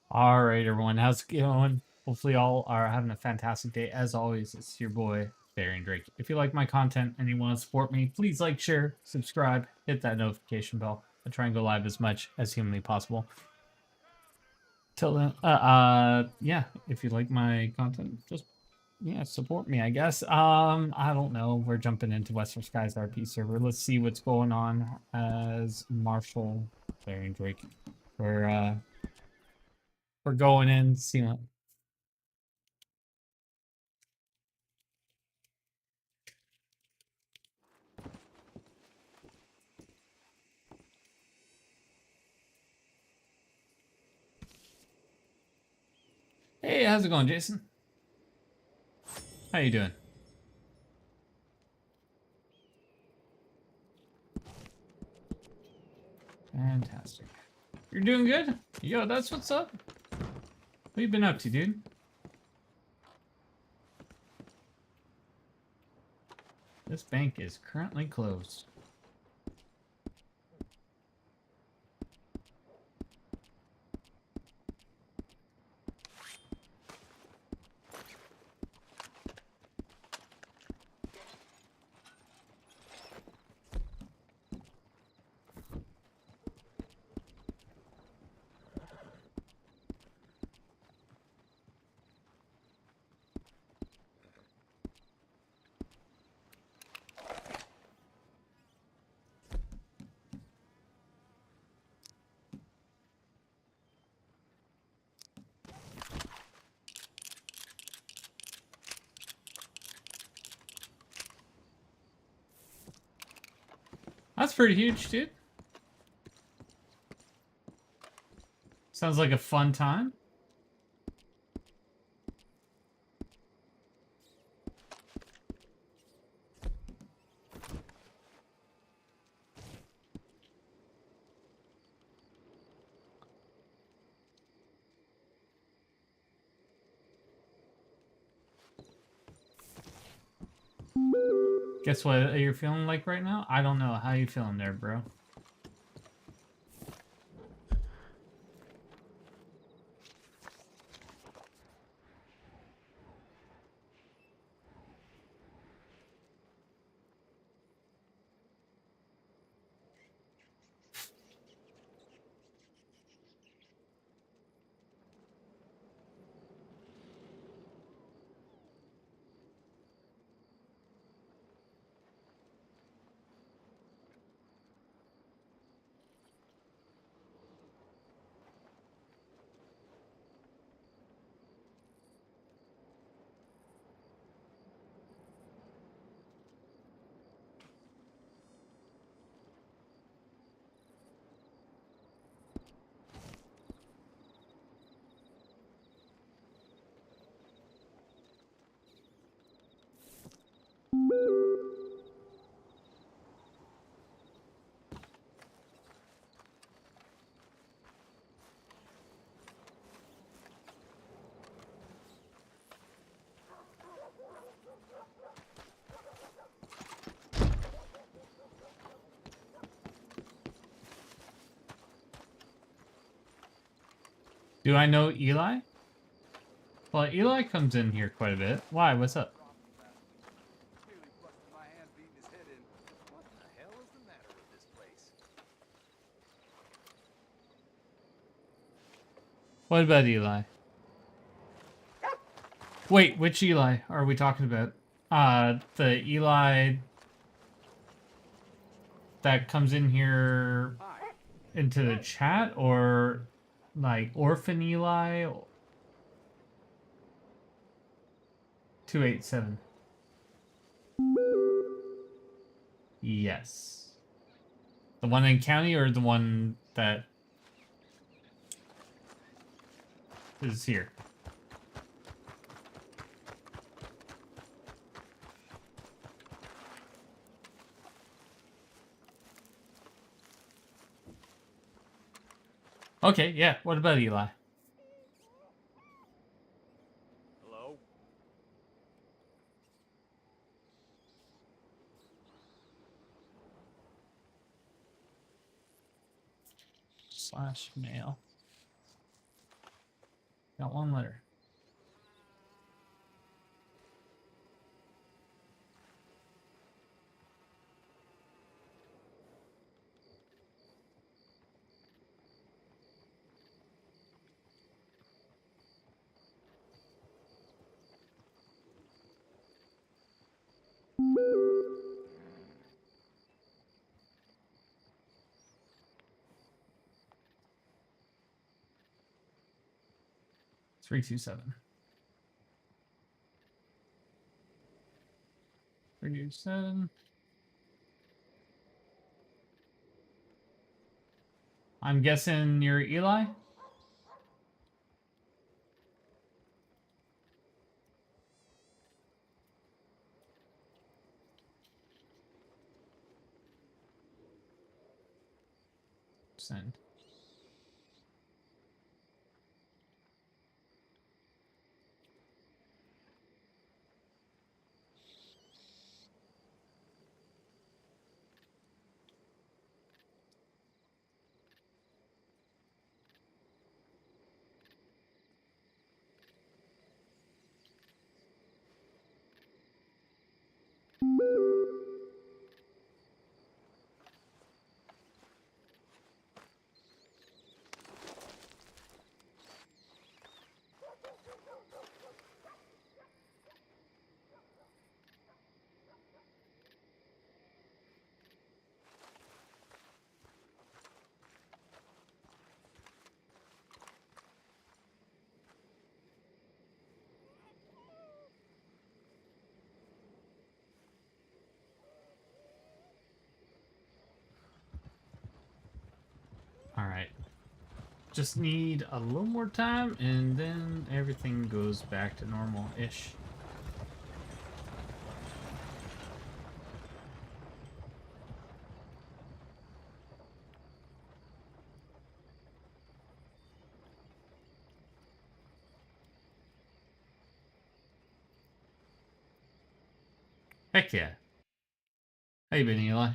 All right, everyone, how's it going? Hopefully, all are having a fantastic day. As always, it's your boy, Barry and Drake. If you like my content and you want to support me, please like, share, subscribe, hit that notification bell. I try and go live as much as humanly possible. Till then, yeah, if you like my content, just support me, I guess. I don't know. We're jumping into Western Skies RP server. Let's see what's going on as Marshal, Barry and Drake. We're going in, seeing. Hey, how's it going, Jason? How you doing? Fantastic. You're doing good? Yo, that's what's up. What you been up to, dude? This bank is currently closed. That's pretty huge, dude. Sounds like a fun time. Guess what you're feeling like right now? I don't know. How you feeling there, bro? Do I know Eli? Well, Eli comes in here quite a bit. Why? What's up? What about Eli? Wait, which Eli are we talking about? The Eli that comes in here into the chat, or like Orphan Eli 287? Yes. The one in county or the one that is here? Okay, yeah. What about Eli? Hello? Slash mail. Got one letter. Three, 2, 7. 3, 2, 7. I'm guessing you're Eli? Send. All right. Just need a little more time, and then everything goes back to normal-ish. Heck yeah. How you been, Eli?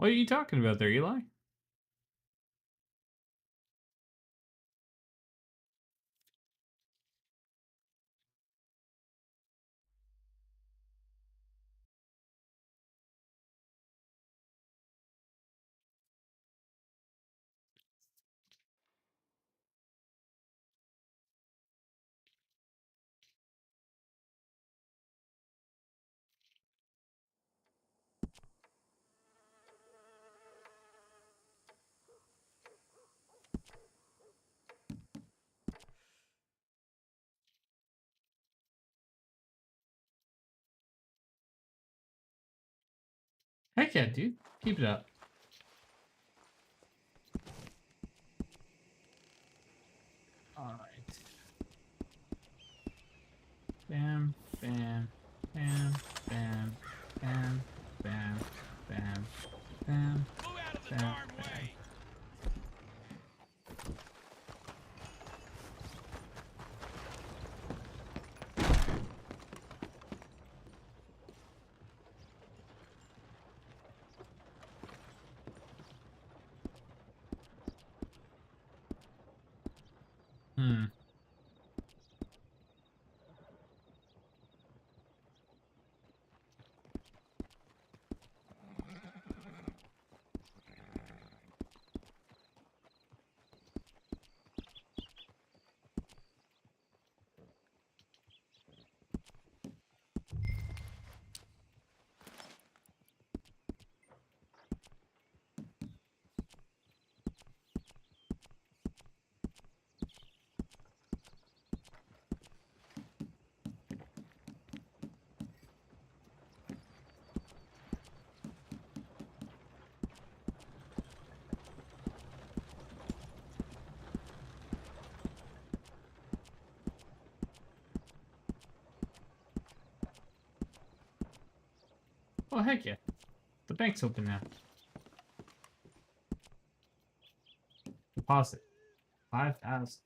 What are you talking about there, Eli? Heck yeah, dude. Keep it up. All right. Bam, bam, bam, bam, bam, bam, bam, bam, Move out of the bam, darn bam. way! Hmm. Oh, heck yeah. The bank's open now. Deposit. 5,000.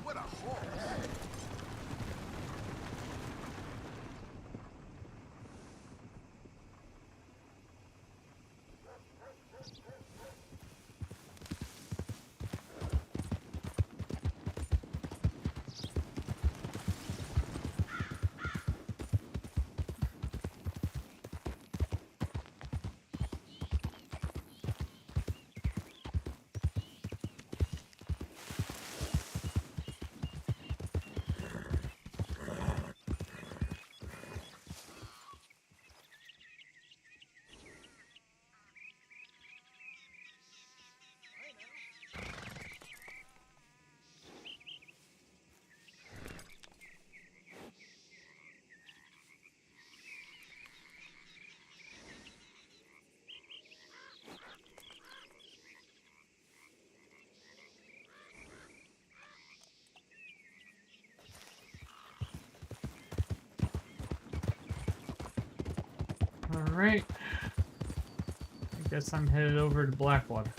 What a haul! Alright. I guess I'm headed over to Blackwater.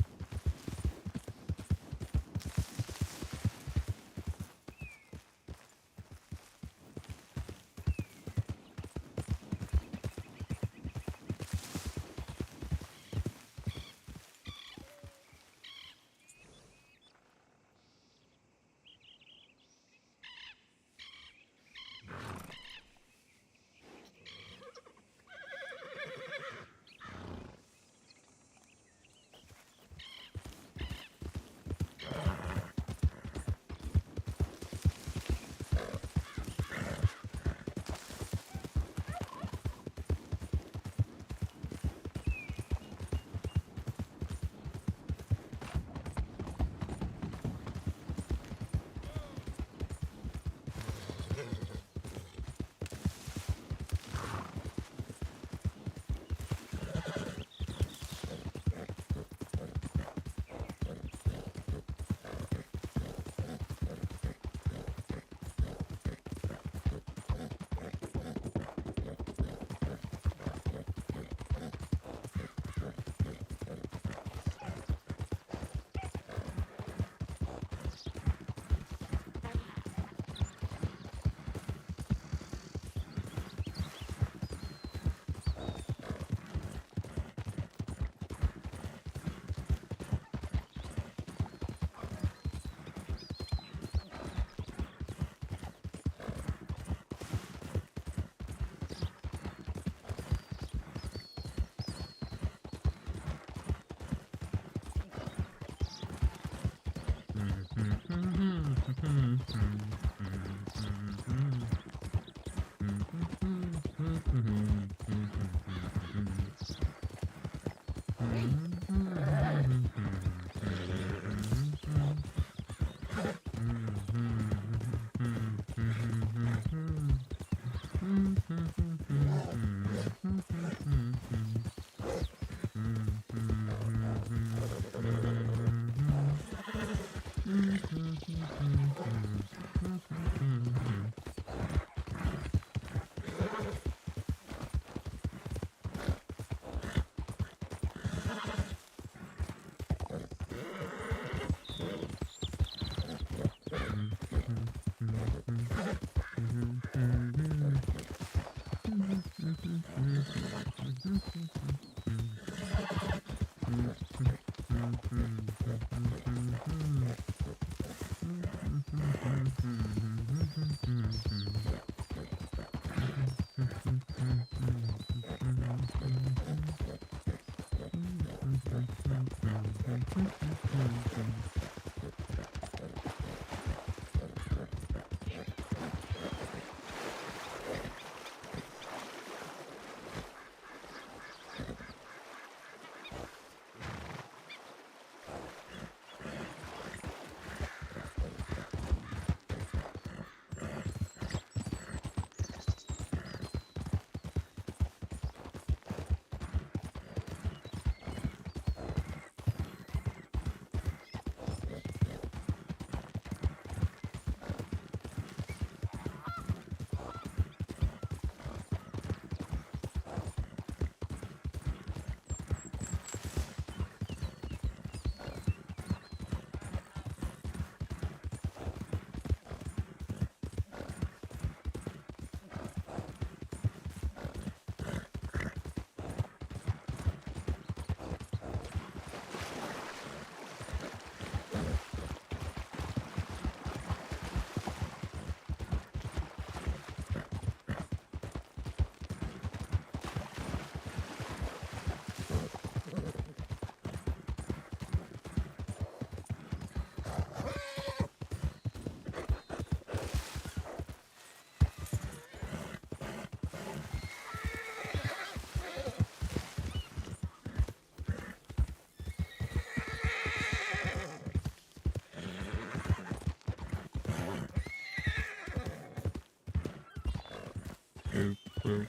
Oh,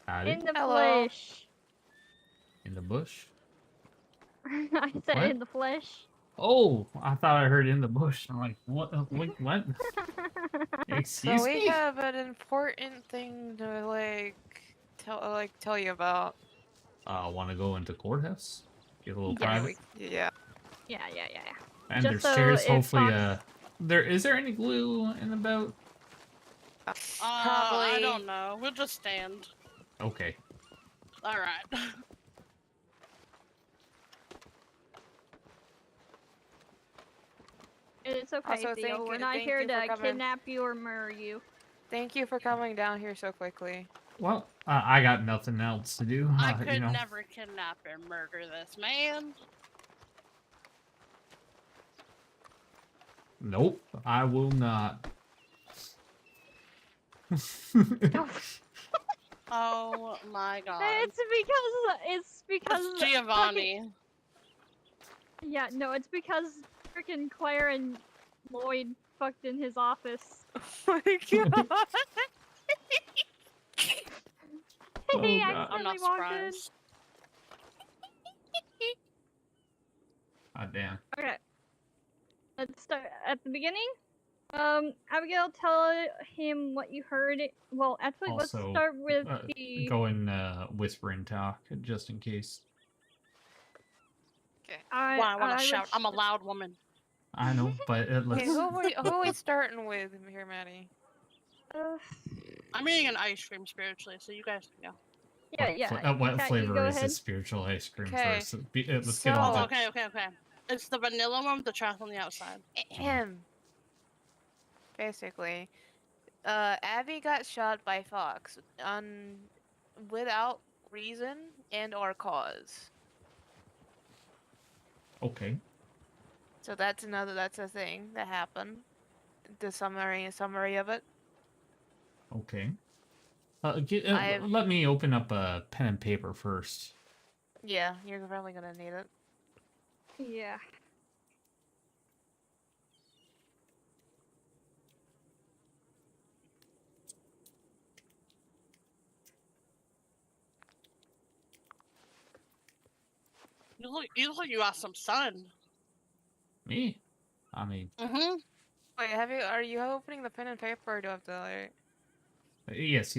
Howdy. in the Hello. flesh. In the bush? I said What? in the flesh. Oh, I thought I heard in the bush. I'm like, what? Wait, what? So Excuse we me? have an important thing to tell you about. Want to go into courthouse? Get a little Yes. Yeah, private? yeah. Yeah. And Just there's so chairs, if hopefully, Fox... is there any glue in the boat? Probably. I don't know. We'll just stand. Okay. All right. It's okay, Also, Theo. We're not thank here you for to coming. kidnap you or murder you. Thank you for coming down here so quickly. Well, I got nothing else to do. I You could know. never kidnap or murder this man. Nope, I will not. Oh my god. It's because It's Giovanni. yeah, no, it's because freaking Claire and Lloyd fucked in his office. Oh my god. Oh, He God. I'm accidentally not walked in. surprised. God damn. Okay. Let's start at the beginning. Abigail, tell him what you heard. Well, actually, let's Also, start with the... go and whisper and talk, just in case. Why I want to shout? let's- I'm a loud woman. I know, but let's... Okay, who are we starting with here, Maddie? I'm eating an ice cream spiritually, so you guys can go. What Kat, you flavor go is ahead. this spiritual ice cream Okay, first? Let's get on so- to... Okay. It's the vanilla one with the chocolate on the outside. Ahem. Basically, Abby got shot by Fox without reason and or cause. Okay. So that's a thing that happened. The summary of it. Okay. I've- Let me open up a pen and paper first. Yeah, you're probably gonna need it. Yeah. You look like you got some sun. Me? I mean, Mm-hmm. Wait, are you opening the pen and paper or do I have to like... yes.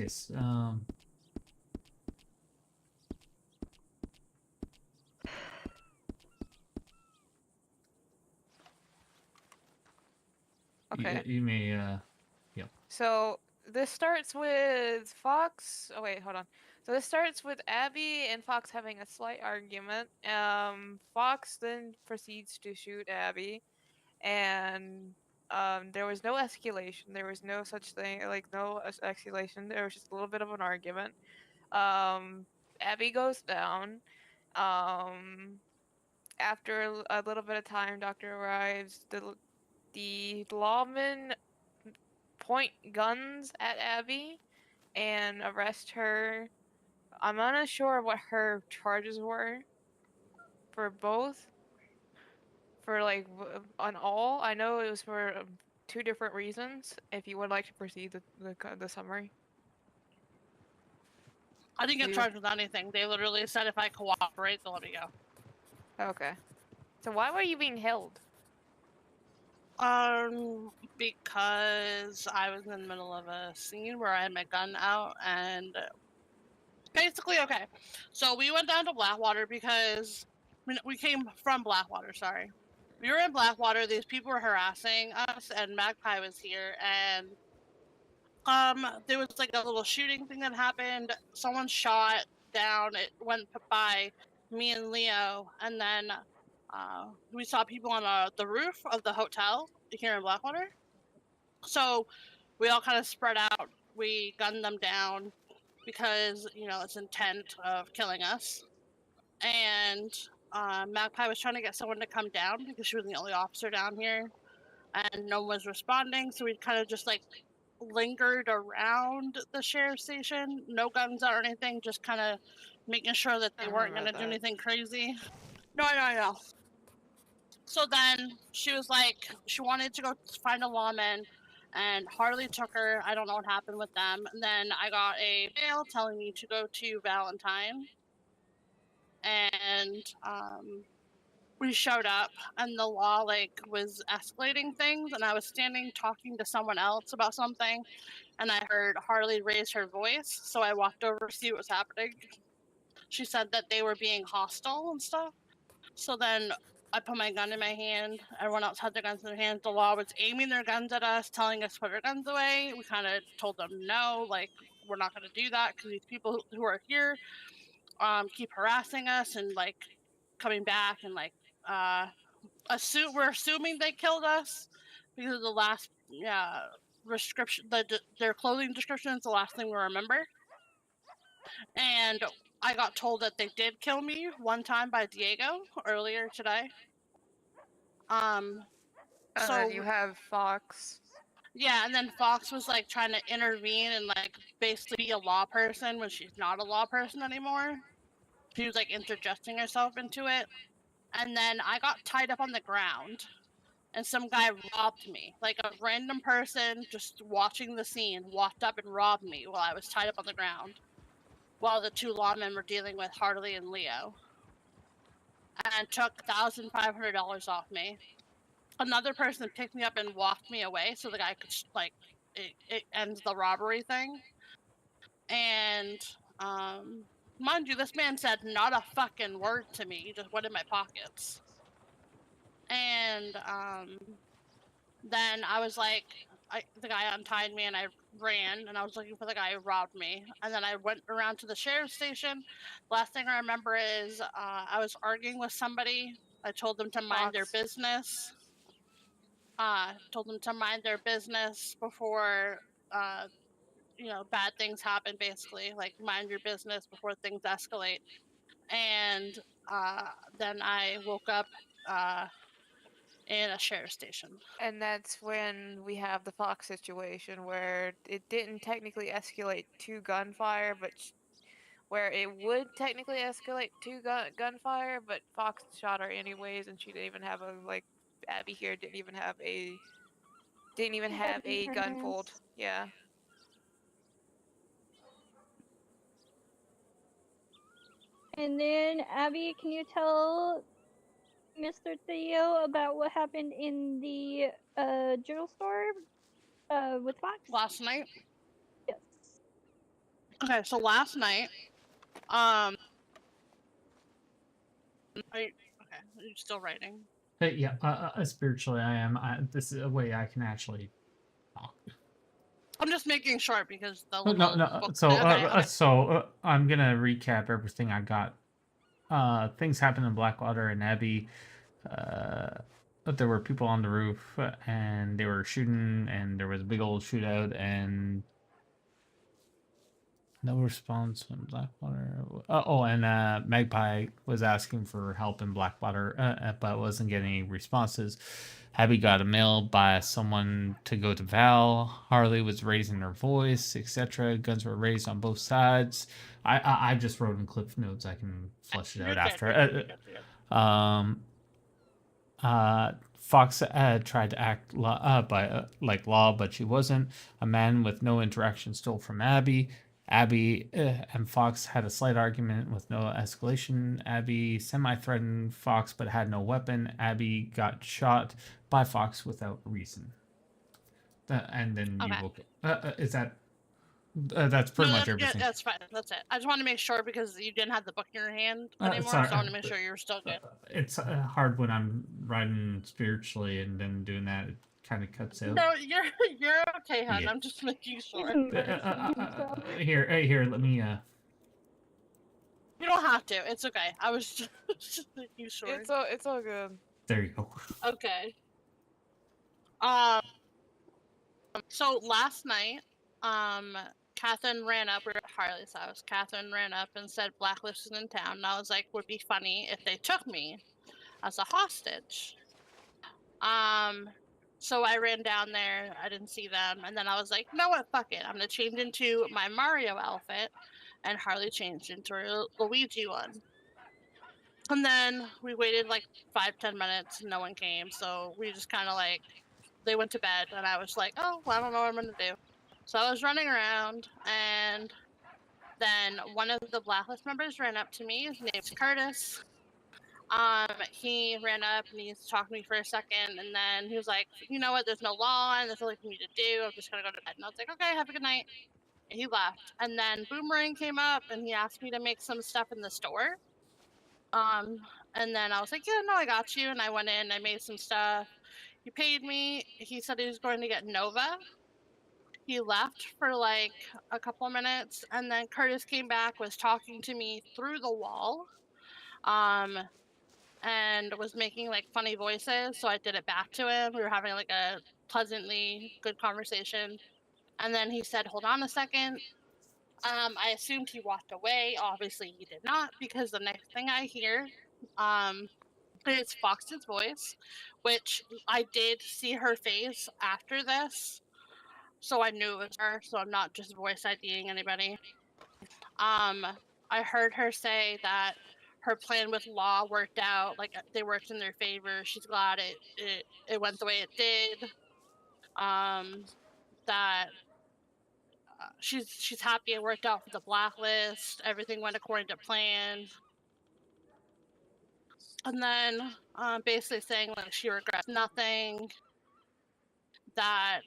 Okay. You may, So this starts with Fox. Oh wait, hold on. So this starts with Abby and Fox having a slight argument. Fox then proceeds to shoot Abby, and there was no escalation. There was no such thing, like no escalation. There was just a little bit of an argument. Abby goes down. After a little bit of time, doctor arrives. The lawman point guns at Abby and arrest her. I'm not sure what her charges were for both. For like on all, I know it was for 2 different reasons. If you would like to proceed the summary. I didn't get You- charged with anything. They literally said if I cooperate, they'll let me go. Okay. So why were you being held? Because I was in the middle of a scene where I had my gun out and basically, okay. So we went down to Blackwater because we came from Blackwater, sorry. We were in Blackwater, these people were harassing us and Magpie was here and there was like a little shooting thing that happened. Someone shot down, it went by me and Leo, and then we saw people on the roof of the hotel here in Blackwater. So we all kind of spread out. We gunned them down because, it's intent of killing us. And Magpie was trying to get someone to come down because she was the only officer down here. And no one was responding. So we kind of just like lingered around the sheriff's station. No guns out or anything. Just kind of making sure that they weren't going to do anything crazy. No, I know. So then she was like, she wanted to go find a lawman, and Harley took her. I don't know what happened with them. And then I got a mail telling me to go to Valentine, and we showed up, and the law like was escalating things, and I was standing talking to someone else about something, and I heard Harley raise her voice. So I walked over to see what was happening. She said that they were being hostile and stuff. So then I put my gun in my hand. Everyone else had their guns in their hands. The law was aiming their guns at us, telling us to put our guns away. We kind of told them no, like we're not going to do that because these people who are here keep harassing us and like coming back and like we're assuming they killed us because of the last description. Their clothing description is the last thing we remember. And I got told that they did kill me one time by Diego earlier today. And So then you have Fox. yeah, and then Fox was like trying to intervene and like basically be a law person when she's not a law person anymore. She was like interjecting herself into it. And then I got tied up on the ground and some guy robbed me. Like a random person just watching the scene walked up and robbed me while I was tied up on the ground. While the two lawmen were dealing with Harley and Leo. And took $1,500 off me. Another person picked me up and walked me away so the guy could like it ends the robbery thing. And mind you, this man said not a fucking word to me. He just went in my pockets. And then I was like, the guy untied me and I ran and I was looking for the guy who robbed me. And then I went around to the sheriff's station. Last thing I remember is I was arguing with somebody. I told them to mind their Fox. business. Told them to mind their business before, bad things happen, basically. Like, mind your business before things escalate. And then I woke up in a sheriff's station. And that's when we have the Fox situation where it didn't technically escalate to gunfire, but where it would technically escalate to gunfire, but Fox shot her anyways, and she didn't even have a Abby here didn't even have a gun pulled. Yeah. And then, Abby, can you tell Mr. Theo about what happened in the general store with Fox? Last night? Yes. Okay, so last night, are you still writing? Yeah, spiritually I am. This is a way I can actually talk. I'm just making sure because the No. book... So, okay. I'm gonna recap everything I got. Things happened in Blackwater and Abbey. There were people on the roof, and they were shooting, and there was a big old shootout, and no response from Blackwater. And Magpie was asking for help in Blackwater, but wasn't getting any responses. Abby got a mail by someone to go to Val. Harley was raising her voice, etc. Guns were raised on both sides. I just wrote in clip notes. I can flush it out after. Fox tried to act like law, but she wasn't. A man with no interaction stole from Abby. Abby and Fox had a slight argument with no escalation. Abby semi-threatened Fox but had no weapon. Abby got shot by Fox without reason. And then you will... is that... that's pretty much everything. Yeah, that's fine. That's it. I just want to make sure because you didn't have the book in your hand anymore, so I want to make sure you're still good. It's hard when I'm writing spiritually and then doing that. It kind of cuts out. No, you're okay, hon. Yeah. I'm just making sure. Here, let me. You don't have to. It's okay. I was just making sure. It's all good. There you go. Okay. So last night, Catherine ran up. We were at Harley's house. Catherine ran up and said Blacklist is in town. And I was like, would be funny if they took me as a hostage. So I ran down there. I didn't see them, and then I was like, "No, what? Fuck it! I'm gonna change into my Mario outfit." And Harley changed into her Luigi one. And then we waited like 5-10 minutes and no one came. So we just kind of like, they went to bed and I was like, oh, well, I don't know what I'm going to do. So I was running around and then one of the Blacklist members ran up to me. His name's Curtis. He ran up and he talked to me for a second and then he was like, you know what, there's no law and there's nothing for me to do. I'm just going to go to bed. And I was like, okay, have a good night. And he left. And then Boomerang came up and he asked me to make some stuff in the store. And then I was like, yeah, no, I got you. And I went in, I made some stuff. He paid me. He said he was going to get Nova. He left for like a couple of minutes, and then Curtis came back, was talking to me through the wall, and was making like funny voices. So I did it back to him. We were having like a pleasantly good conversation. And then he said, hold on a second. I assumed he walked away. Obviously, he did not, because the next thing I hear, it's Fox's voice, which I did see her face after this, so I knew it was her. So I'm not just voice IDing anybody. I heard her say that her plan with Law worked out, like they worked in their favor. She's glad it went the way it did. That she's happy it worked out for the Blacklist. Everything went according to plan. And then basically saying like she regrets nothing, that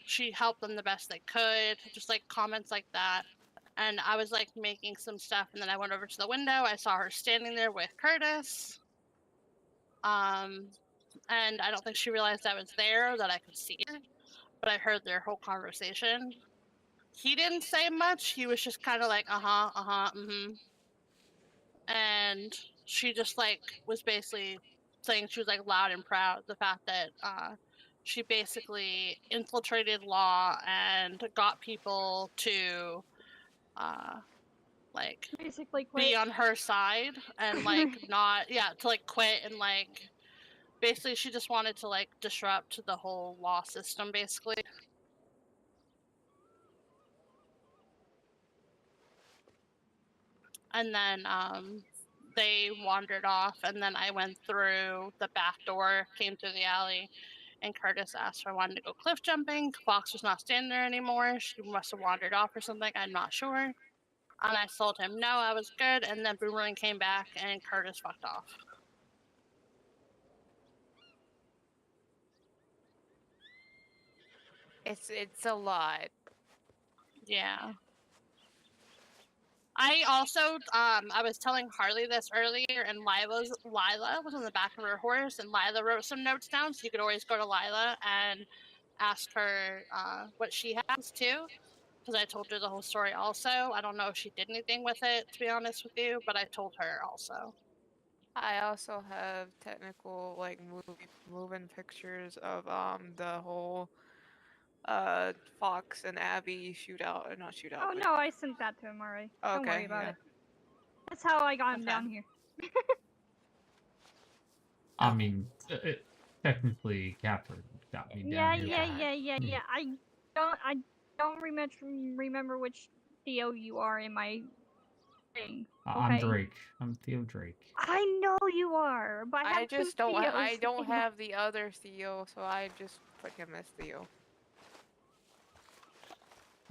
she helped them the best they could, just like comments like that. And I was like making some stuff, and then I went over to the window. I saw her standing there with Curtis. And I don't think she realized I was there, that I could see her, but I heard their whole conversation. He didn't say much. He was just kind of like, and she just like was basically saying she was like loud and proud the fact that she basically infiltrated Law and got people to like Basically be quit. on her side and like not to like quit, and like basically she just wanted to like disrupt the whole law system basically. And then they wandered off, and then I went through the back door, came through the alley, and Curtis asked if I wanted to go cliff jumping. Fox was not standing there anymore. She must have wandered off or something. I'm not sure. And I told him no, I was good. And then Boomerang came back, and Curtis fucked off. It's a lot. Yeah. I also, I was telling Harley this earlier, and Lila was on the back of her horse, and Lila wrote some notes down, so you could always go to Lila and ask her what she has too, because I told her the whole story also. I don't know if she did anything with it, to be honest with you, but I told her also. I also have technical like moving pictures of the whole Fox and Abby shootout, or not shootout. Oh but... no, I sent that to him already. Okay, Don't worry about yeah. it. That's how I got him Okay. down here. I mean, technically, Catherine got me down here. Yeah. I don't remember which Theo you are in my thing. I'm Okay? Drake. I'm Theo Drake. I know you are, but I have just two don't. I Theos don't in my- have the other Theo, so I just put him as Theo.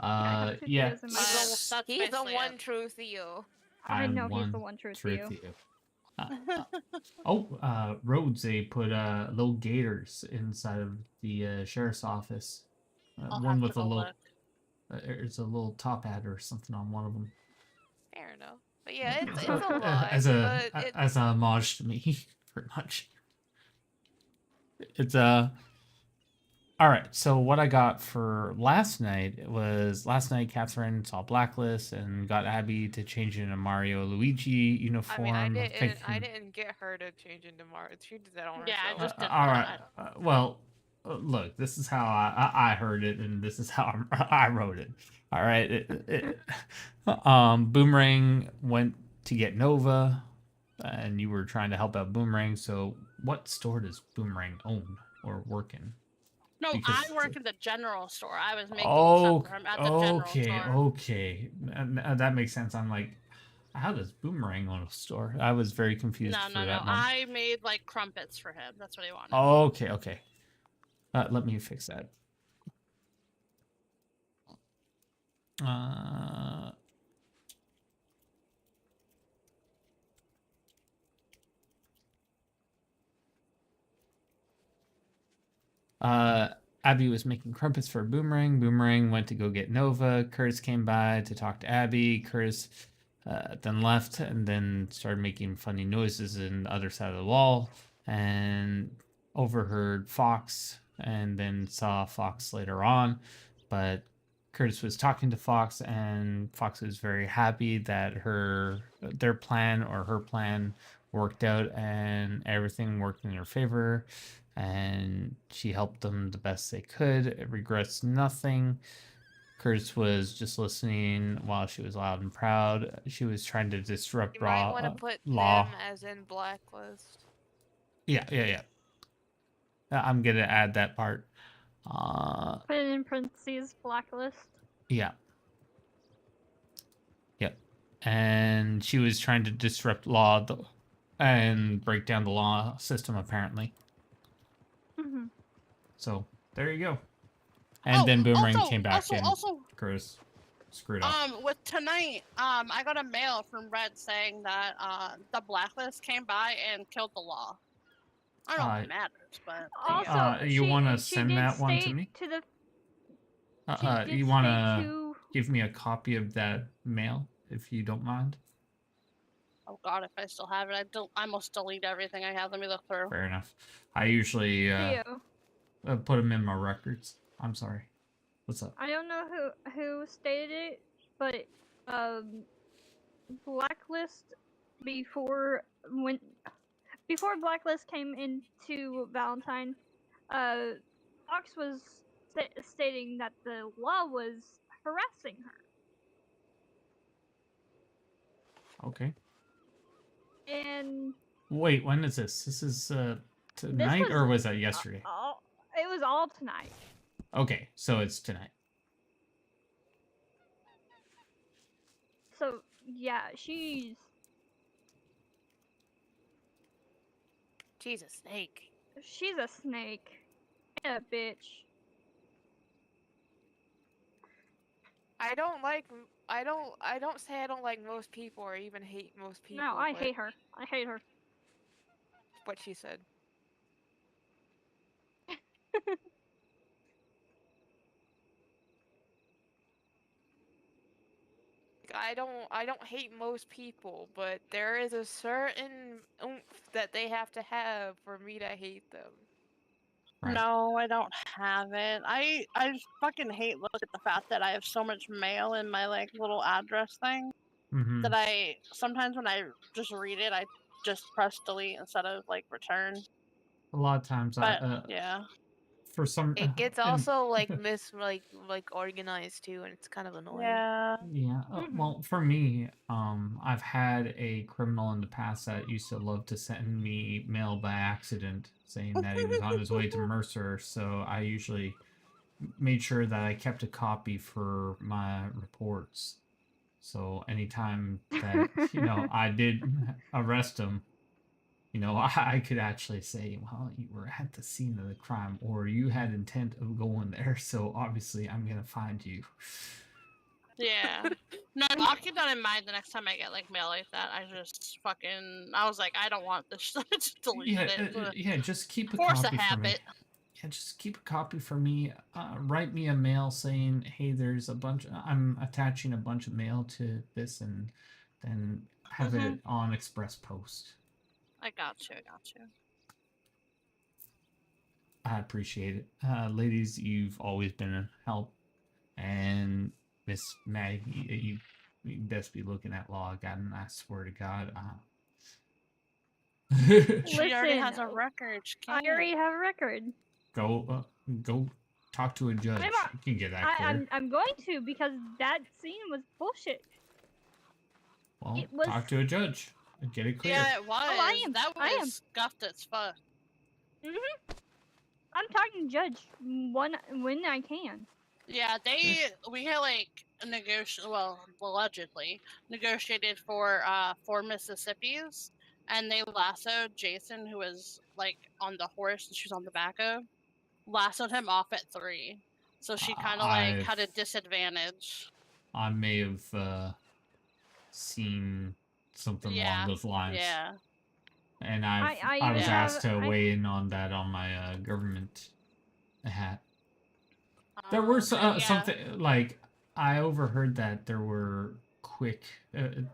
I have two Yeah. Theos in my Well, book. that's He's the basically one it. true Theo. I I'm know he's the one one true true Theo. Theo. Rhodes, they put little gators inside of the sheriff's office. I'll One have with to a go little, look. there's a little top hat or something on one of them. Fair enough. But yeah, it's a lot. as a but it, as a homage to me, pretty much. It's all right. So what I got for last night Catherine saw Blacklist and got Abby to change into Mario Luigi I uniform. mean, I thinking- didn't get her to change into Mario. She did that on Yeah, I herself. just did all right. that. Well, look, this is how I heard it, and this is how I wrote it. All right. Boomerang went to get Nova, and you were trying to help out Boomerang. So, what store does Boomerang own or work in? No, Because I work in the general store. I was making Oh, stuff for him at the general store. okay. That makes sense. I'm like, How does Boomerang own a store? I was very confused No, for no, no. that moment. I made like crumpets for him. That's what he wanted. Okay, okay. Let me fix that. Abby was making crumpets for Boomerang. Boomerang went to go get Nova. Curtis came by to talk to Abby. Curtis then left and then started making funny noises in the other side of the wall and overheard Fox and then saw Fox later on. But Curtis was talking to Fox and Fox was very happy that their plan or her plan worked out and everything worked in her favor and she helped them the best they could. It regrets nothing. Curtis was just listening while she was loud and proud. She was trying to disrupt You might want to put law. them as in blacklist. Yeah. I'm gonna add that part. Put it in parentheses, blacklist. Yeah. Yep. And she was trying to disrupt law and break down the law system, apparently. Mm-hmm. So there you go. And then Boomerang came back and Curtis screwed up. With tonight, I got a mail from Red saying that the blacklist came by and killed the law. I don't know if it matters, but also, you want to send that one to me? You want to give me a copy of that mail, if you don't mind? Oh God, if I still have it, I must delete everything I have. Let me look through. Fair enough. I usually put them in my records. I'm sorry. What's up? I don't know who stated it, but Blacklist before Blacklist came into Valentine, Fox was stating that the law was harassing her. Okay. And wait, when is this? This is tonight or was that yesterday? It was all tonight. Okay, so it's tonight. So yeah, she's a snake. She's a snake. And a bitch. I don't say I don't like most people or even hate most people. No, I hate her. I hate her. What she said. I don't hate most people, but there is a certain oomph that they have to have for me to hate them. Right. No, I don't have it. I just fucking hate looking at the fact that I have so much mail in my like little address thing that I sometimes when I just read it, I just press delete instead of like return. A lot of times, yeah. For some, it gets also like organized too, and it's kind of annoying. Yeah. Yeah. Well, for me, I've had a criminal in the past that used to love to send me mail by accident, saying that he was on his way to Mercer. So I usually made sure that I kept a copy for my reports. So anytime that I did arrest him, I could actually say, well, you were at the scene of the crime or you had intent of going there. So obviously I'm going to find you. Yeah. No, I'll keep that in mind the next time I get like mail like that. I was like, I don't want this to delete it. Just keep a force copy a habit. For me. Yeah, just keep a copy for me. Write me a mail saying, hey, I'm attaching a bunch of mail to this and then have it on Express Post. I got you. I appreciate it. Ladies, you've always been a help. And Miss Maggie, you best be looking at log. And I swear to God. She already has a record. I already have a record. Go talk to a judge. You can get that clear. I'm going to because that scene was bullshit. Well, talk to a judge. Get it clear. Yeah, it was. Oh, That was scuffed as fuck. I'm talking to judge when I can. Yeah, we had like allegedly negotiated for 4 Mississippis, and they lassoed Jason, who was like on the horse and she was on the back of, lassoed him off at 3. So she kind of like had a disadvantage. I may have seen something along those lines. Yeah. And I I was even asked to have- I- weigh in on that on my government hat. There were something like I overheard that there were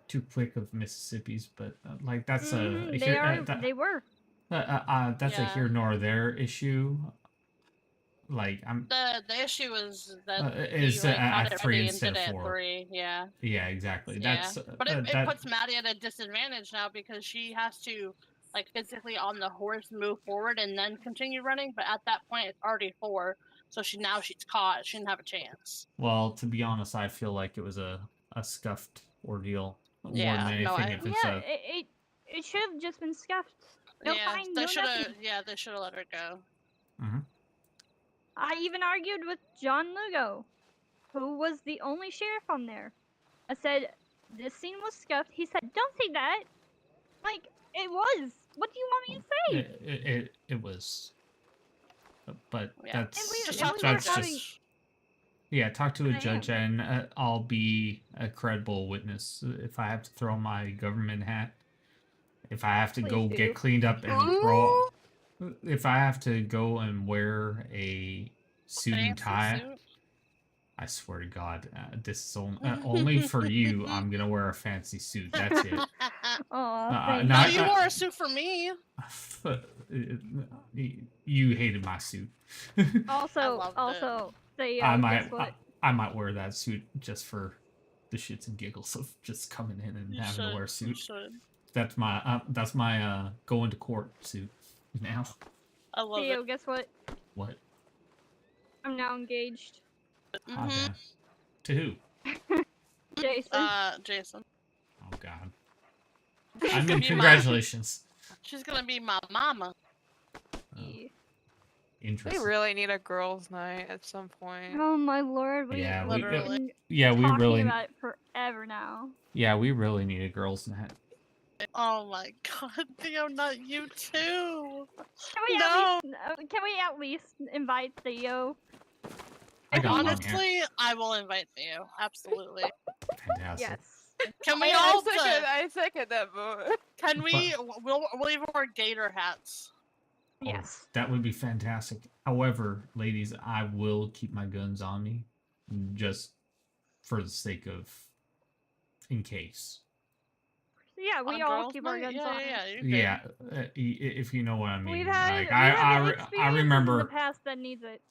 too quick of Mississippi's, but like that's they were. that's a here nor there issue. Like the issue is that is he, like, had at it 3 ready instead and of did it 4. at 3. Yeah. Yeah, exactly. Yeah. That's But it puts Maddie at a disadvantage now because she has to like physically on the horse move forward and then continue running. But at that point, it's already 4, so she's caught. She didn't have a chance. Well, to be honest, I feel like it was a scuffed ordeal more Yeah, than anything. no, If it's Yeah, it should have just been scuffed. No yeah, fine, they no should have. nothing. Yeah, they should have let her go. I even argued with John Lugo, who was the only sheriff on there. I said, this scene was scuffed. He said, don't say that. Like, it was. What do you want me to say? it was. But Yeah. that's And that's we were just having- yeah. Talk to a I judge, and I'll be a credible witness if I have to throw my government hat. If I have to Please go do. get cleaned up and throw. If I have to go and wear a suit and Fancy tie, suit? I swear to God, this is only for you. I'm gonna wear a fancy suit. That's it. Aw, Uh, thank No, not- you wore a suit for me. You hated my suit. Also, loved it. they I guess what? I might wear that suit just for the shits and giggles of just coming in and You having to wear a should. You suit. should. That's my going to court suit now. I love Theo, it. guess what? What? I'm now engaged. Hot damn. To who? Jason. Jason. Oh God. She's I gonna mean, be congratulations. She's gonna be my mama. Yeah. We Interesting. really need a girls' night at some point. Oh my lord, Yeah, we've literally. been Yeah, we talking really. about it forever now. Yeah, we really need a girls' night. Oh my god, Theo, not you too. Can we at least invite Theo? I got long hair. Honestly, I will invite Theo. Absolutely. Fantastic. Yes. Can we I all? I second that vote. Can we? We'll even wear gator hats. Oh, Yes. that would be fantastic. However, ladies, I will keep my guns on me, just for the sake of, in case. Yeah, we On all girls' keep our night? guns on. Yeah, you could. Yeah, if you know what I mean. We've had, like, we've had I experiences remember. in the past that needs it.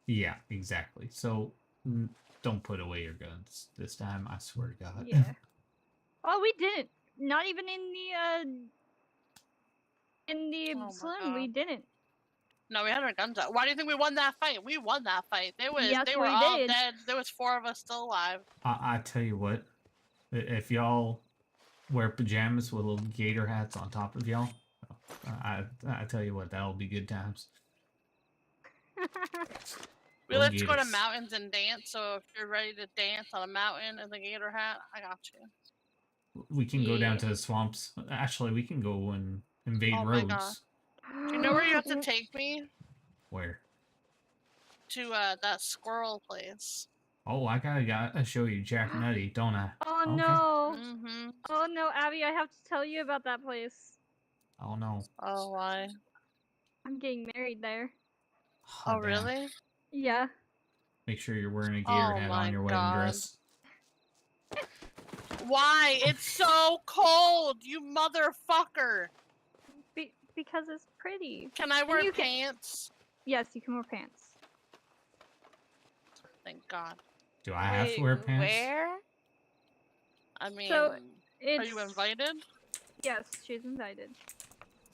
Yeah, exactly. So don't put away your guns this time. I swear to God. Yeah. Oh, we didn't. Not even in the Oh my saloon, we God. didn't. No, we had our guns out. Why do you think we won that fight? We won that fight. They Yes, were we all did. dead. There was 4 of us still alive. I tell you what, if y'all wear pajamas with little gator hats on top of y'all, I tell you what, that'll be good times. We Little like to go to gators. mountains and dance. So if you're ready to dance on a mountain in the gator hat, I got you. We can go down Yeah. to the swamps. Actually, we can go and invade Oh my God. roads. Do you know where you have to take me? Where? To that squirrel place. Oh, I gotta show you Jack Nutty, don't I? Oh Okay. no. Mm-hmm. Oh no, Abby, I have to tell you about that place. Oh no. Oh, why? I'm getting married there. Hot Oh, damn. really? Yeah. Make sure you're wearing a gator Oh hat my on your wedding God. dress. Why? It's so cold, you motherfucker. Because it's pretty. Can I wear you can- pants? Yes, you can wear pants. Thank God. Do I have to wear Wait, pants? Where? I mean, So, are It's you invited? Yes, she's invited.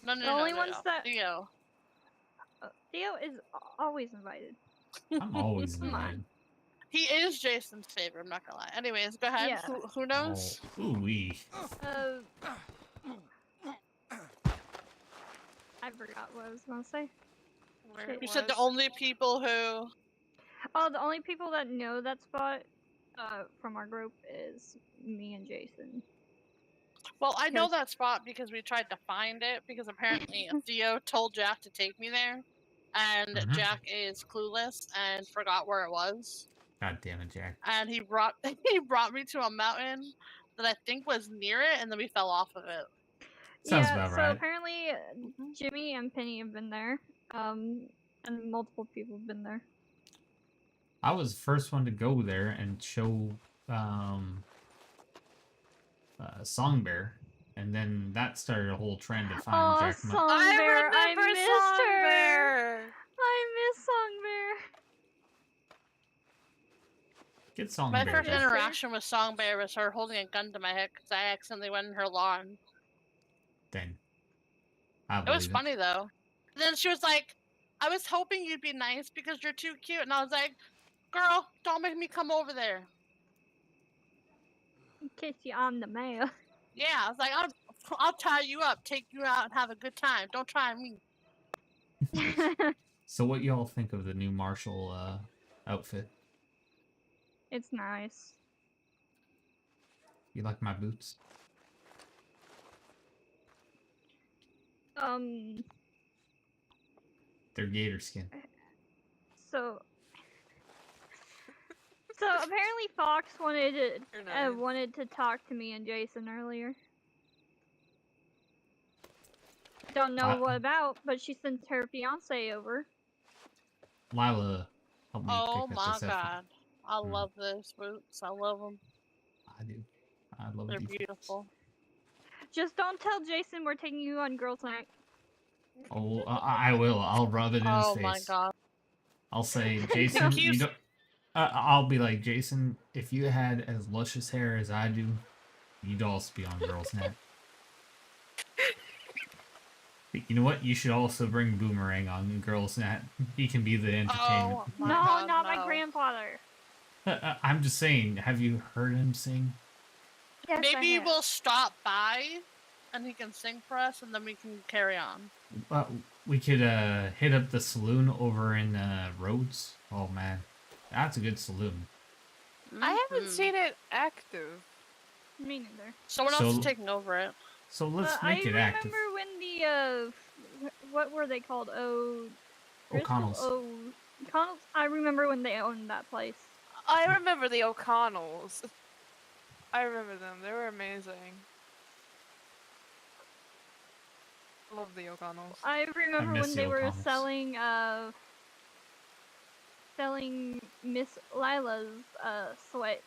No, The only ones no. that- Theo. Theo is always invited. I'm always Come on. invited. He is Jason's favorite, I'm not gonna lie. Anyways, go ahead. Yeah. Who knows? Oh, ooh-wee. I forgot what I was gonna say. Where it You said the was? only people who. Oh, the only people that know that spot from our group is me and Jason. Well, I know Yes. that spot because we tried to find it because apparently Theo told Jack to take me there, and Mhm. Jack is clueless and forgot where it was. God damn it, Jack. And he brought me to a mountain that I think was near it, and then we fell off of it. Sounds Yeah, about so right. apparently Jimmy and Penny have been there. And multiple people have been there. I was the first one to go there and show Songbear, and then that started a whole trend of finding Oh, Jack. Songbear! I remember missed her. Songbear. I miss Songbear. Get My Songbear first back. interaction with Songbear was her holding a gun to my head because I accidentally went in her lawn. Then I It was believe it. funny though. And then she was like, "I was hoping you'd be nice because you're too cute," and I was like, "Girl, don't make me come over there." In case you on the mail. Yeah, I was like, "I'll tie you up, take you out, and have a good time. Don't try me." So what y'all think of the new Marshal outfit? It's nice. You like my boots? They're gator skin. So apparently Fox wanted You're nice. to talk to me and Jason earlier. Don't know what about, but she sent her fiance over. Lila, help me Oh pick up my this outfit. god, I love those boots. I love them. I do. I love They're these beautiful. Just don't tell Jason we're taking you on girls' night. boots. Oh, I will. I'll rub it in his Oh face. my god. I'll say, Jason, you Keeps- don't. I'll be like, Jason, if you had as luscious hair as I do, you'd also be on Girls' Night. You know what? You should also bring Boomerang on Girls' Night. He can be the entertainment. Oh my No, god, not my no. grandfather. I'm just saying, have you heard him sing? Yes, I Maybe have. we'll stop by and he can sing for us and then we can carry on. We could hit up the saloon over in Rhodes. Oh man, that's a good saloon. I haven't Mhm. seen it active. Me neither. Someone else So- is taking over it. So let's I make it active. remember when the what were they called? O'Connell's. O'Connell's. I remember when they owned that place. I remember the O'Connells. I remember them. They were amazing. Love the O'Connells. I remember miss when the they were O'Connells. selling Miss Lila's sweat.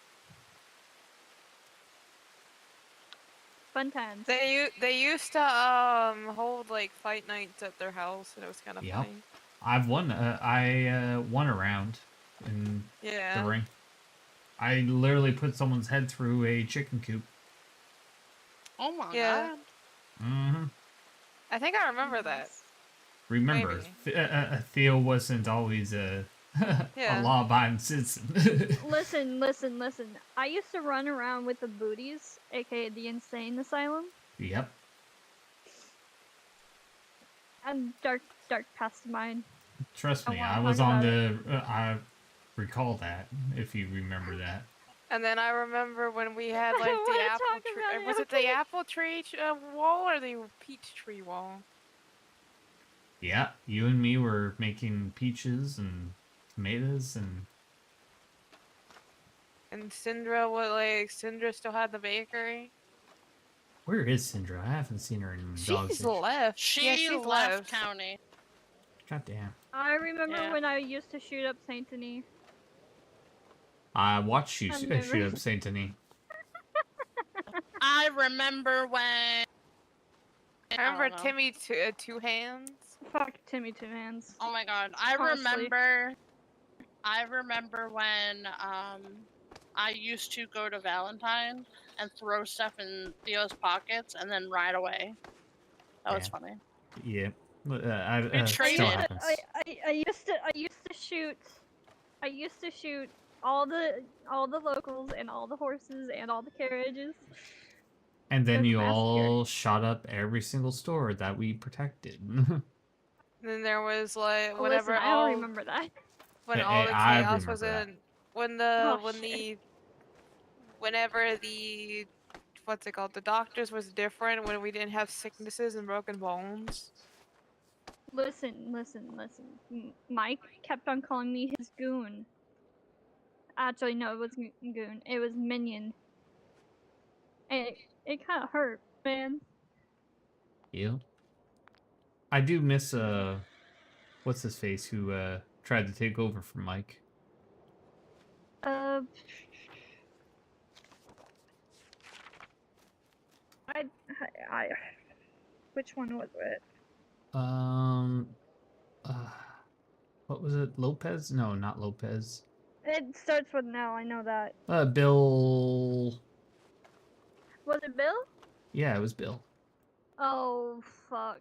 Fun times. They used to hold like fight nights at their house, and it was kind of Yep. funny. I've won. I won a round in Yeah. the ring. I literally put someone's head through a chicken coop. Oh my Yeah. god. Mm-hmm. I think I remember that. Remember, Maybe. Theo wasn't always a Yeah. law-abiding citizen. Listen. I used to run around with the booties, aka the insane asylum, Yep. and dark past mine. Trust I me, wanna I was talk on about the. I recall that, if you remember that. And then I remember when we had like don't the wanna apple talk tree. about it, Was it okay. the apple tree wall or the peach tree wall? Yeah, you and me were making peaches and tomatoes and. And Syndra still had the bakery. Where is Syndra? I haven't seen her in dog's She's age. left. She Yeah, she's left county. God damn. I remember Yeah. when I used to shoot up Saint Denis. I watched you I've shoot never- up Saint Denis. I remember when I remember don't know. Timmy two hands. Fuck Timmy Two Hands. Oh my god. Honestly. I remember when I used to go to Valentine and throw stuff in Theo's pockets and then ride away. That was Yeah. funny. Yeah. We Still traded. happens. I used to shoot all the locals and all the horses and all the carriages. And then That's you massacre. all shot up every single store that we protected. And then there was like Oh, whenever listen, I all don't remember that. when Hey, all the I chaos was remember that. in when the Oh, when shit. the whenever the what's it called? The doctors was different when we didn't have sicknesses and broken bones. Listen. Mike kept on calling me his goon. Actually, no, it wasn't goon. It was minion. And it kind of hurt, man. Yeah. I do miss what's his face who tried to take over from Mike. Uh, I, I, which one was it? Um, uh, what was it? Lopez? No, not Lopez. It starts with an L. I know that. Bill. Was it Bill? Yeah, it was Bill. Oh fuck.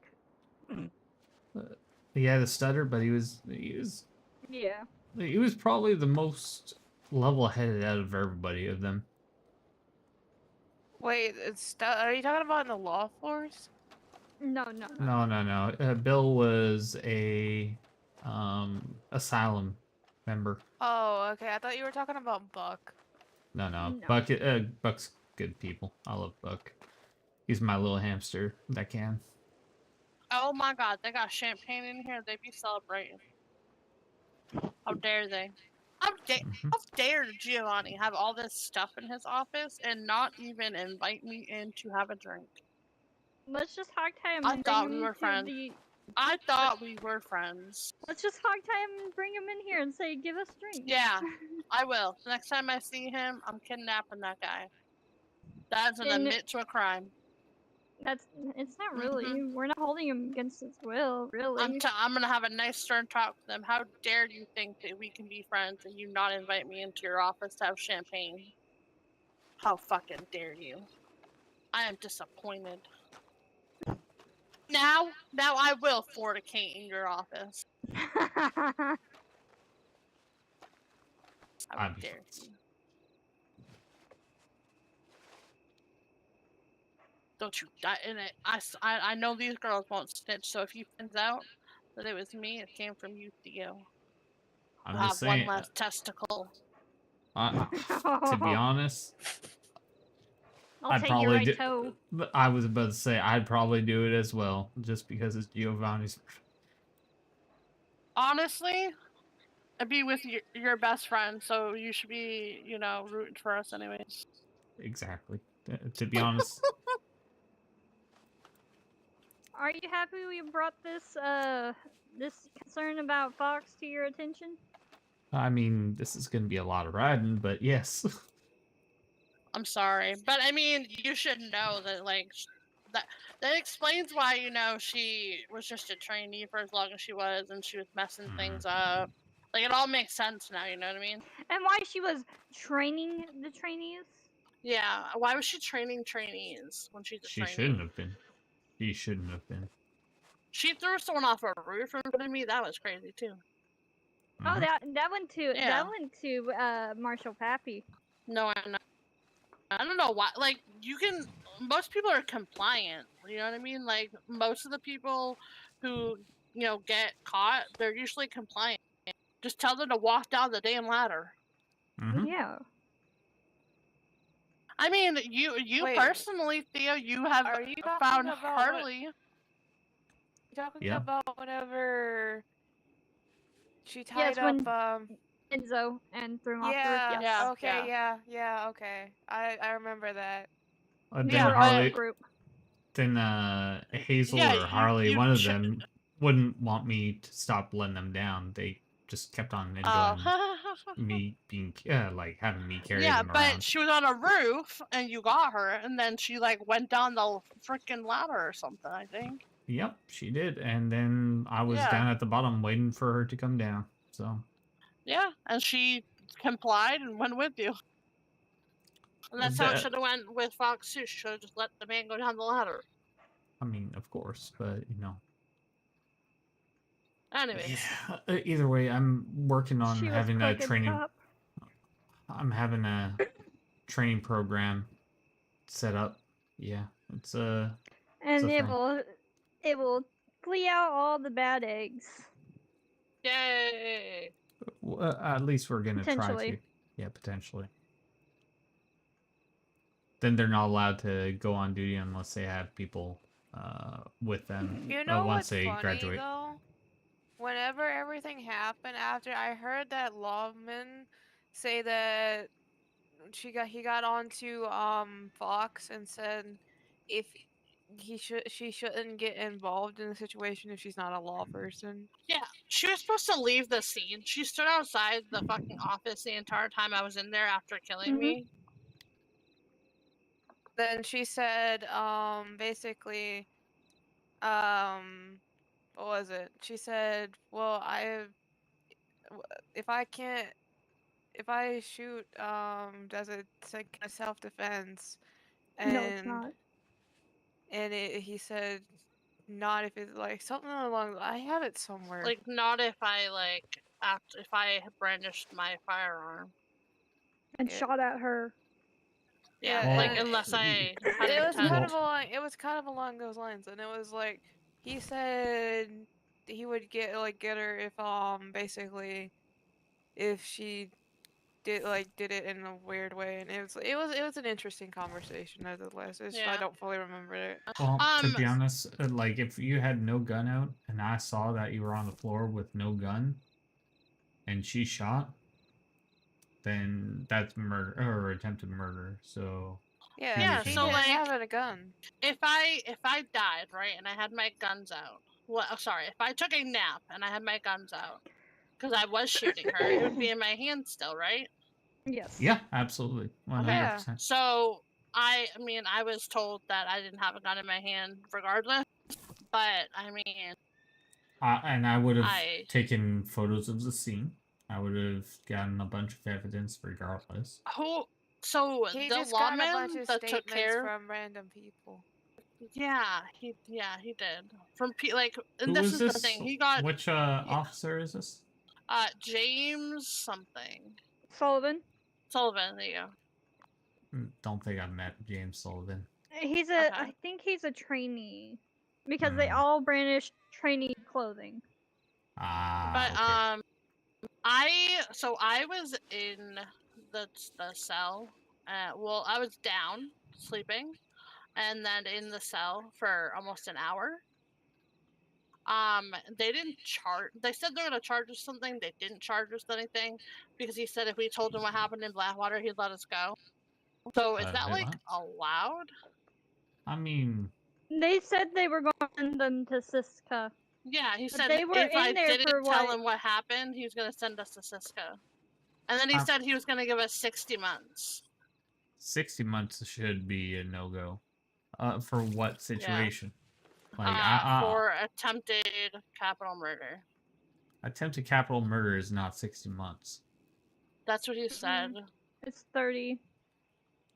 He had a stutter, but he was Yeah. probably the most level-headed out of everybody of them. Wait, are you talking about in the law force? No. No. Bill was a asylum member. Oh, okay. I thought you were talking about Buck. No. No. Buck's good people. I love Buck. He's my little hamster that can. Oh my god, they got champagne in here. They be celebrating. How dare they? How dare Giovanni have all this stuff in his office and not even invite me in to have a drink? Let's just hog tie him I and thought bring we him were to friends. the. I thought we were friends. Let's just hog tie him and bring him in here and say, "Give us drinks." Yeah, I will. The next time I see him, I'm kidnapping that guy. That's an And- admit to a crime. It's not really. We're not holding him against his will, really. I'm gonna have a nice stern talk with them. How dare you think that we can be friends and you not invite me into your office to have champagne? How fucking dare you? I am disappointed. Now I will fornicate in your office. How dare you? Don't you die in it. I know these girls won't snitch, so if you find out that it was me, it came from you, Theo. I'm I'll just have one saying. less testicle. To be honest, I'll take your right toe. I was about to say I'd probably do it as well, just because it's Giovanni's. Honestly, I'd be with your best friend, so you should be, rooting for us anyways. Exactly. To be honest. Are you happy we brought this concern about Fox to your attention? I mean, this is going to be a lot of riding, but yes. I'm sorry, but I mean, you should know that, that explains why, she was just a trainee for as long as she was, and she was messing things up. Like, it all makes sense now, you know what I mean? And why she was training the trainees? Yeah, why was she training trainees when she's a trainee? She shouldn't have been. She shouldn't have been. She threw someone off a roof in front of me. That was crazy too. Oh, that went to Yeah. that went to Marshal Pappy. No, I don't know why. Like, most people are compliant. You know what I mean? Like, most of the people who get caught, they're usually compliant. Just tell them to walk down the damn ladder. Yeah. I mean, you Wait. personally, Theo, you have Are you found talking about Harley. You talking Yeah. about whenever she tied when up Enzo and threw him off the roof. Yeah. Yes. Yeah. Okay. Yeah. Okay. I remember that. Then We were all Harley, a group. then Hazel Yeah, or Harley, one of ch- them wouldn't want me to stop letting them down. They just kept on enjoying Oh. me being like having me carry Yeah, them but around. she was on a roof and you got her, and then she went down the freaking ladder or something, I think. Yep, she did, and then I was Yeah. down at the bottom waiting for her to come down. So Yeah, and she complied and went with you. And that's how it should have went with Fox too. She should have just let the man go down the ladder. I mean, of course, but Anyways. Yeah. Either way, I'm working on She was having a quick at training. top. I'm having a training program set up. Yeah, it's And a it will flee out all the bad eggs. Yay! at least we're gonna try to. Potentially. Yeah, potentially. then they're not allowed to go on duty unless they have people with them You know once what's they funny graduate. though? Whenever everything happened after, I heard that lawman say that he got onto Fox and said if she shouldn't get involved in a situation if she's not a law person. Yeah, she was supposed to leave the scene. She stood outside the fucking office the entire time I was in there after killing Mhm. me. Then she said basically what was it? She said, "Well, if I can't if I shoot does it like a self-defense?" No, it's And not. he said not if it's like something along I have it somewhere. Like, not if I if I brandished my firearm. And Yeah. shot at her. Yeah, Yeah, like and unless I had it was intent. kind of along those lines, and it was like he said he would get her if basically if she did it in a weird way, and it was an interesting conversation nevertheless. It's just I Yeah. don't fully remember it. Well, to be honest, like if you had no gun out and I saw that you were on the floor with no gun and she shot, then that's murder or attempted murder. So Yeah, Yeah, she so, didn't like, have a gun. if I died, right, and I had my guns out. Well, sorry, if I took a nap and I had my guns out, because I was shooting her, it would be in my hand still, right? Yes. yeah, absolutely, 100%. So I mean, I was told that I didn't have a gun in my hand regardless, but I mean, And I would have I taken photos of the scene. I would have gotten a bunch of evidence regardless. who so He the just got a bunch lawman of that took statements care. from random people. Yeah, he did from like, and Who this is is the this? thing. He got Which officer is this? James something Sullivan. Sullivan. There you go. Don't think I've met James Sullivan. He's Okay. I think he's a trainee. Because they Hmm. all brandish trainee clothing. But Okay. I was in the cell. Well, I was down sleeping, and then in the cell for almost an hour. They didn't charge. They said they're gonna charge us something. They didn't charge us anything because he said if we told him what happened in Blackwater, he'd let us go. So is that Wait, like what? allowed? I mean, They said they were going to send them to Siska. Yeah, he But said they were if I in there didn't for tell what? him what happened, he was gonna send us to Cisco. And then he said he was gonna give us 60 months. 60 months should be a no-go. For what situation? Like, For attempted capital murder. attempted capital murder is not 60 months. That's what he said. It's 30.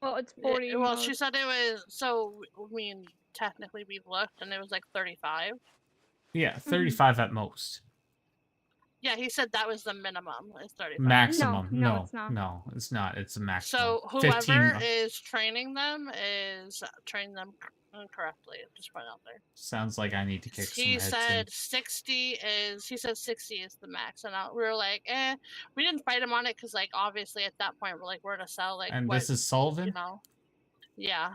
Well, it's 40. Well, she said it was. So I mean, technically we've looked, and it was like 35. Yeah, 35 at most. Yeah, he said that was the minimum. Is 35. Maximum. No, it's not. No, it's not. It's a maximum. So whoever is training them is training them correctly. Just put it out there. Sounds like I need to kick some He heads said in. 60 is. He said 60 is the max, and we were like, we didn't fight him on it because, like, obviously at that point we're like, we're to sell, like, And what, this is Sullivan? you know? Yeah.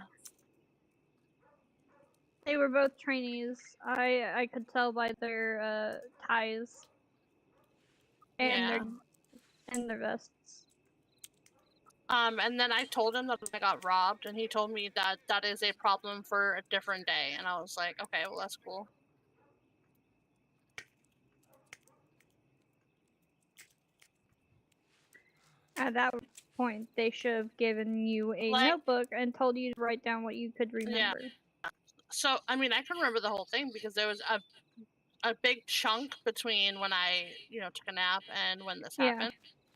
They were both trainees. I could tell by their ties and their vests. And then I told him that I got robbed, and he told me that that is a problem for a different day, and I was like, okay, well, that's cool. At that point, they should have given you a notebook and told you to write down what you could remember. Yeah. So, I mean, I can remember the whole thing because there was a big chunk between when I, took a nap and when this happened.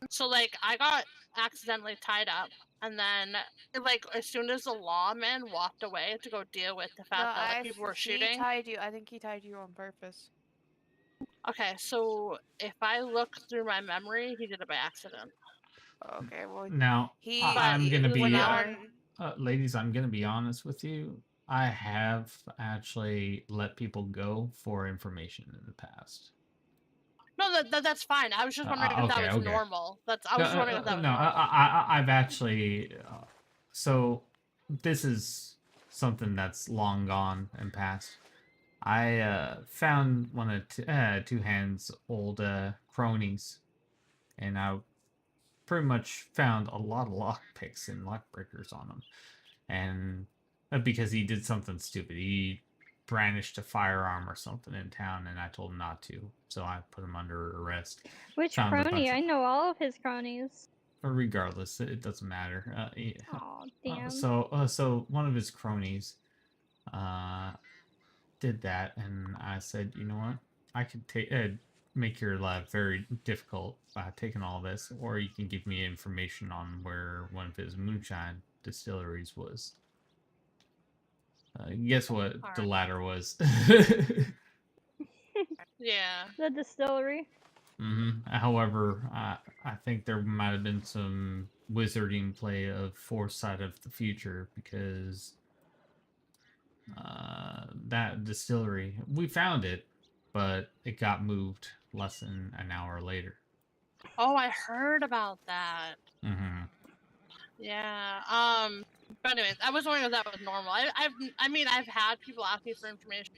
So, like, I got accidentally tied up, and then, like, as soon as the lawman walked away to go deal with the fact that people were shooting. I think he tied you on purpose. Okay, so if I look through my memory, he did it by accident. Okay, well, now I'm gonna be ladies. I'm gonna be honest with you. I have actually let people go for information in the past. No, that's fine. I was just wondering if that was normal. I was wondering if that was normal. I've actually. So this is something that's long gone and past. I found one of Two Hands' old cronies, and I pretty much found a lot of lockpicks and lockbreakers on him. And because he did something stupid, he brandished a firearm or something in town, and I told him not to, so I put him under arrest. Which Found a bunch crony? of- I know all of his cronies. Regardless, it doesn't matter. Aw, damn. So one of his cronies did that, and I said, you know what? I could make your life very difficult by taking all this, or you can give me information on where one of his moonshine distilleries was. Guess what the Alright. latter was? Yeah. The distillery. However, I think there might have been some wizarding play of foresight of the future, because that distillery, we found it, but it got moved less than an hour later. Oh, I heard about that. Mm-hmm. Yeah. But anyways, I was wondering if that was normal. I mean, I've had people ask me for information,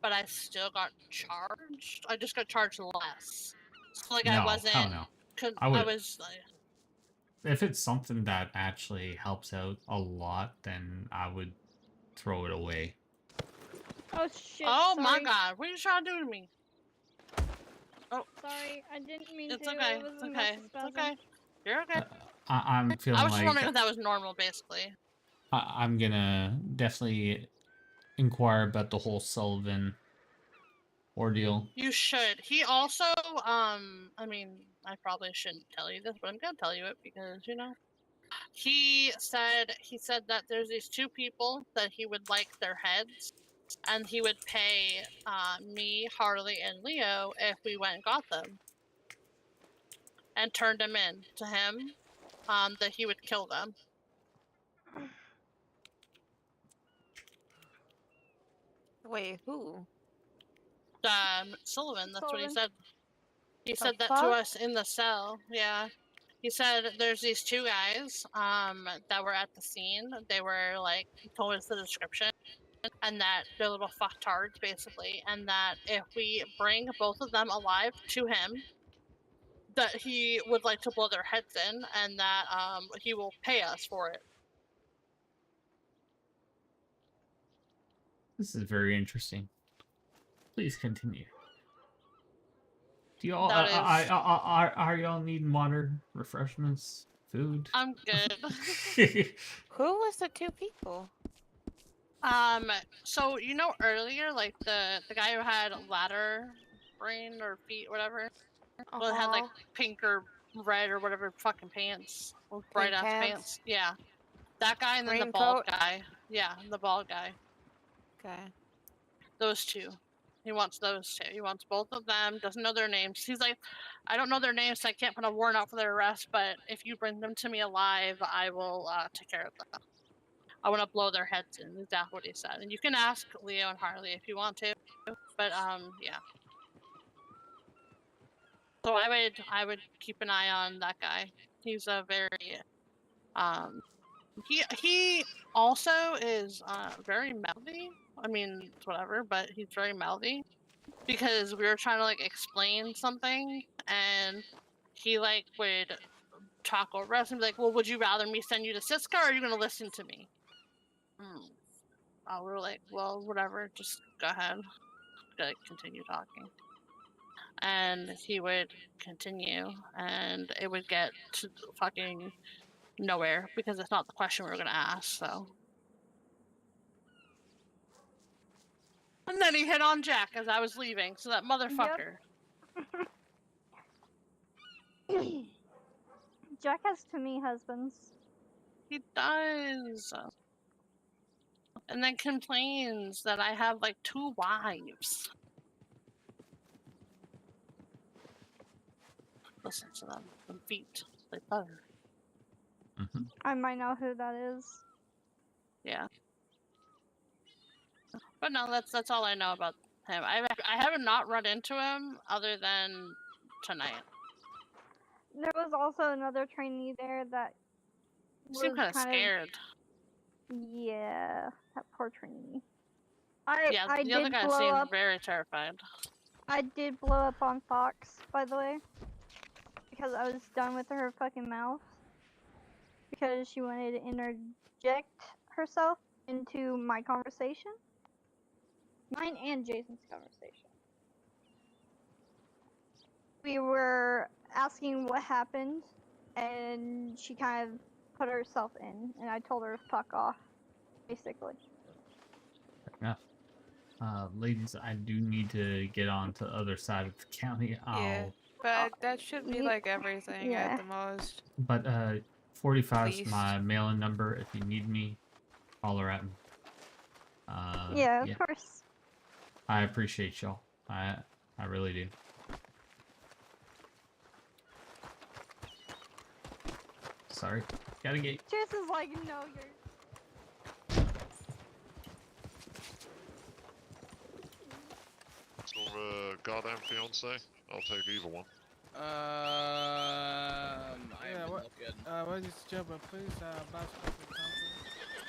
but I still got charged. I just got charged less. So like No, I wasn't. hell no. Cause I I would- was like, If it's something that actually helps out a lot, then I would throw it away. Oh shit. oh my sorry. god, what are you trying to do to me? Sorry, I didn't mean It's to. okay. It was It's a okay. muscle It's spasm. okay. You're okay. I'm feeling I was just like wondering if that was normal, basically. I'm gonna definitely inquire about the whole Sullivan ordeal. You should. He also, I mean, I probably shouldn't tell you this, but I'm gonna tell you it because, you know. He said that there's these two people that he would like their heads, and he would pay me, Harley, and Leo if we went and got them. And turned them in to him, that he would kill them. Wait, who? Sullivan, that's what he Sullivan. said. He The said that to fuck? us in the cell, yeah. He said there's these two guys, that were at the scene. They were, like, told us the description, and that they're little fucktards, basically, and that if we bring both of them alive to him, that he would like to blow their heads in, and that, he will pay us for it. This is very interesting. Please continue. Do y'all That is- are y'all needing water, refreshments, food? I'm good. Who was the two people? So you know earlier, like the guy who had ladder brain or feet, whatever. Well, it had like pink or red or whatever fucking pants, bright ass pants? pants. Yeah, that guy and then the Green bald coat? guy. Yeah, the bald guy. Okay. Those two. He wants those two. He wants both of them. Doesn't know their names. He's like, I don't know their names, so I can't put a warrant out for their arrest. But if you bring them to me alive, I will take care of them. I want to blow their heads in. Exactly what he said. And you can ask Leo and Harley if you want to. But yeah. So I would keep an eye on that guy. He's a very he also is very mouthy. I mean, it's whatever, but he's very mouthy because we were trying to like explain something, and he like would talk over us and be like, "Well, would you rather me send you to Cisco, or are you gonna listen to me?" We were like, "Well, whatever, just go ahead." Like, continue talking. And he would continue, and it would get to fucking nowhere because it's not the question we were gonna ask, so. And then he hit on Jack as I was leaving, so that motherfucker. Jack has too many husbands. He does. And then complains that I have like 2 wives. Listen to them. Them feet. They butter. I might know who that is. Yeah. But no, that's all I know about him. I haven't not run into him other than tonight. There was also another trainee there that He seemed kind of scared. Yeah, that poor Trinity. Yeah, I the other did guy blow seemed up. very terrified. I did blow up on Fox, by the way, because I was done with her fucking mouth. Because she wanted to interject herself into my conversation, mine and Jason's conversation. We were asking what happened, and she kind of put herself in, and I told her to fuck off, basically. Fair enough. Ladies, I do need to get on to the other side of the county. Yeah, but that should be like everything Yeah. at the most. But 45 is Least. my mail-in number. If you need me, holler at me. Yeah, of course. I appreciate y'all. I really do. Sorry, gotta get. Jason's like, no, you're. Or goddamn fiance? I'll take either one. I Yeah, haven't what? looking. What is this job, please? About to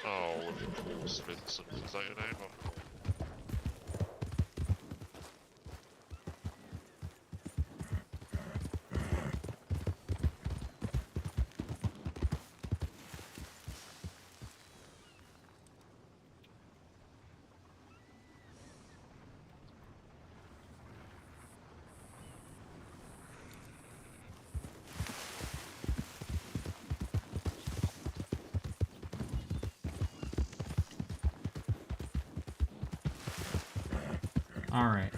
Oh, Vincent, is that your name? All right.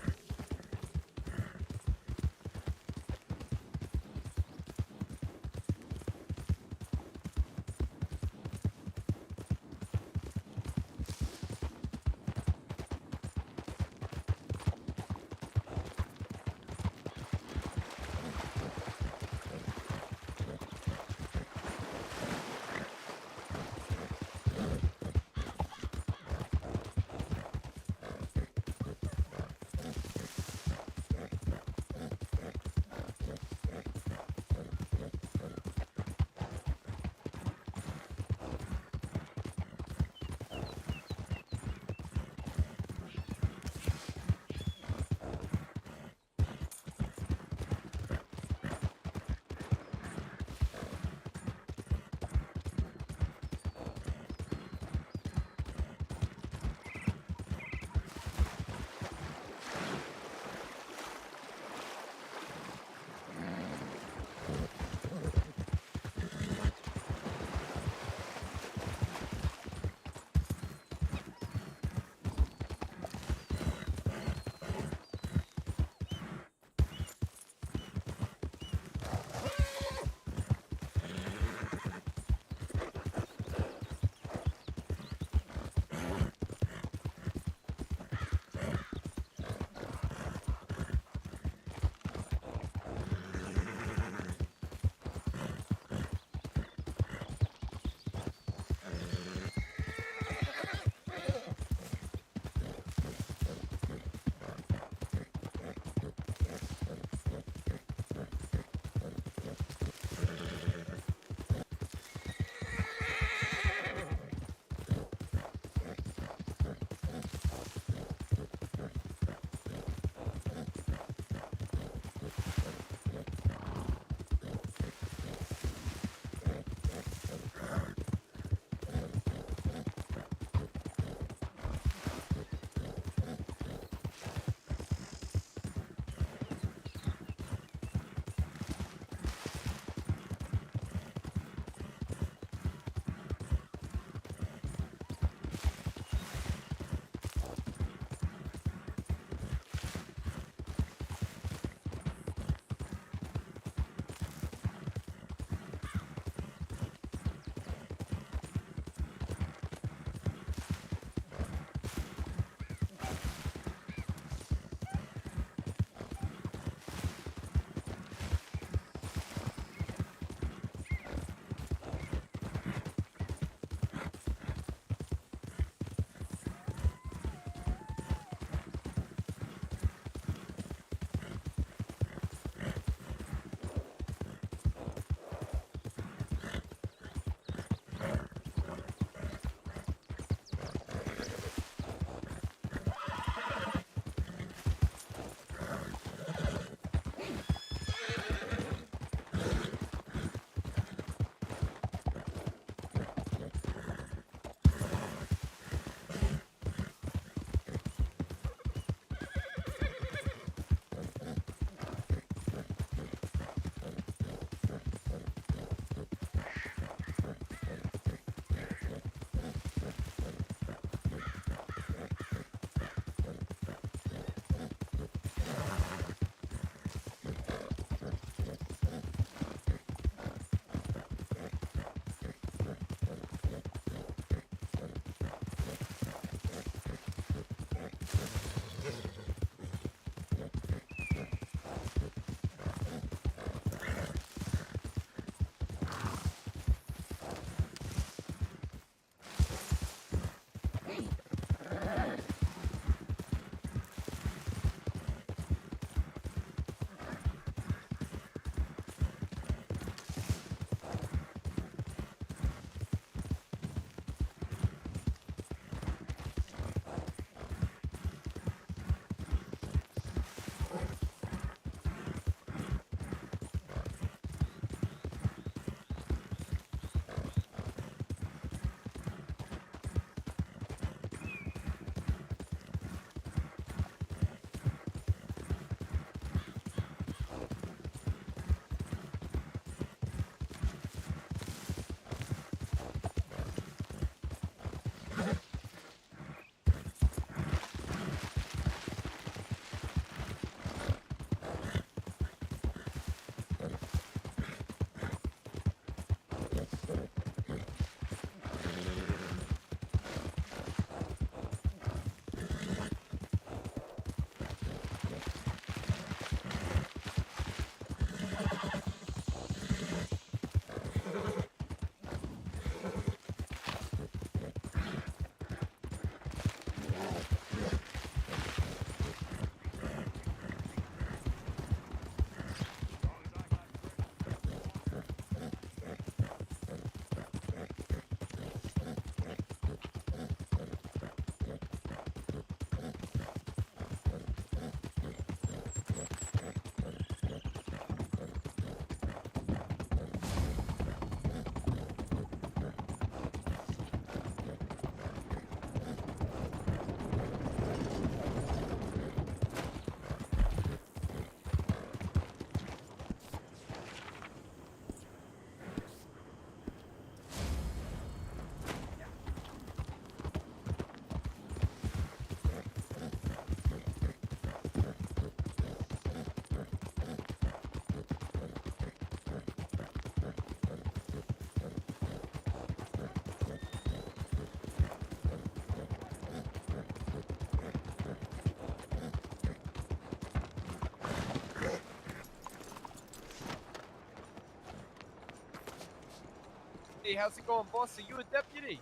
Hey, how's it going, boss? Are you a deputy?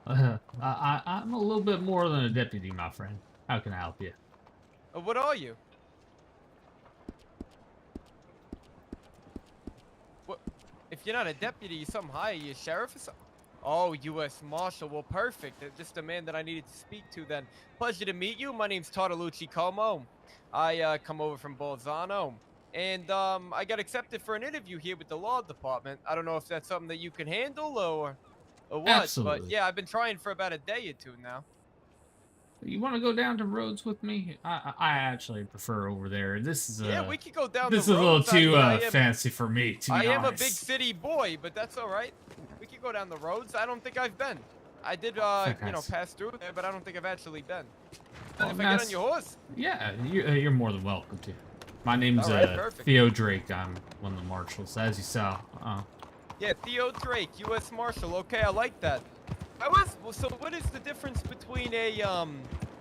I'm a little bit more than a deputy, my friend. How can I help you? What are you? What? If you're not a deputy, you're something higher. You're a sheriff or something? Oh, U.S. Marshal. Well, perfect. Just the man that I needed to speak to then. Pleasure to meet you. My name's Tartalucci Como. I come over from Bolzano. And I got accepted for an interview here with the law department. I don't know if that's something that you can handle or what, but Absolutely. yeah, I've been trying for about a day or two now. You want to go down to Rhodes with me? I actually prefer over there. Yeah, we could go down This the is a little roads. I too mean, fancy for me, to I be am a big honest. city boy, but that's all right. We could go down the roads. I don't think I've been. I did, Fantastic. pass through there, but I don't think I've actually been. Well, If I get on your horse. Yeah, you're more than welcome to. My name's All right, perfect. Theo Drake. I'm one of the marshals, as you saw. Yeah, Theo Drake, U.S. Marshal. Okay, I like that. Well, so what is the difference between a,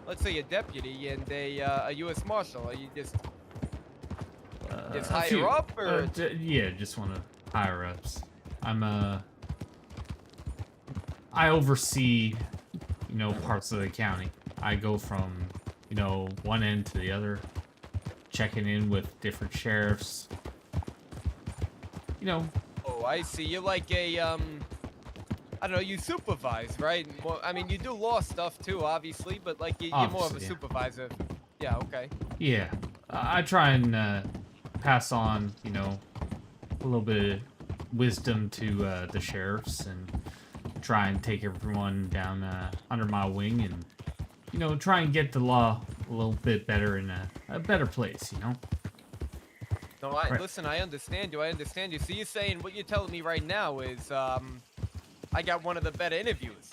let's say a deputy and a U.S. Marshal? Are you just A higher few- up, or? Yeah, just one of higher ups. I oversee, parts of the county. I go from, one end to the other, checking in with different sheriffs. Oh, I see. You're like a, I don't know, you supervise, right? Well, I mean, you do law stuff too, obviously, but like you're more of a Obviously, yeah. supervisor. Yeah, okay. Yeah, I try and pass on, a little bit of wisdom to the sheriffs and try and take everyone down under my wing and, try and get the law a little bit better in a better place, No, Right. listen, I understand you. I understand you. So you're saying what you're telling me right now is, I got one of the better interviews.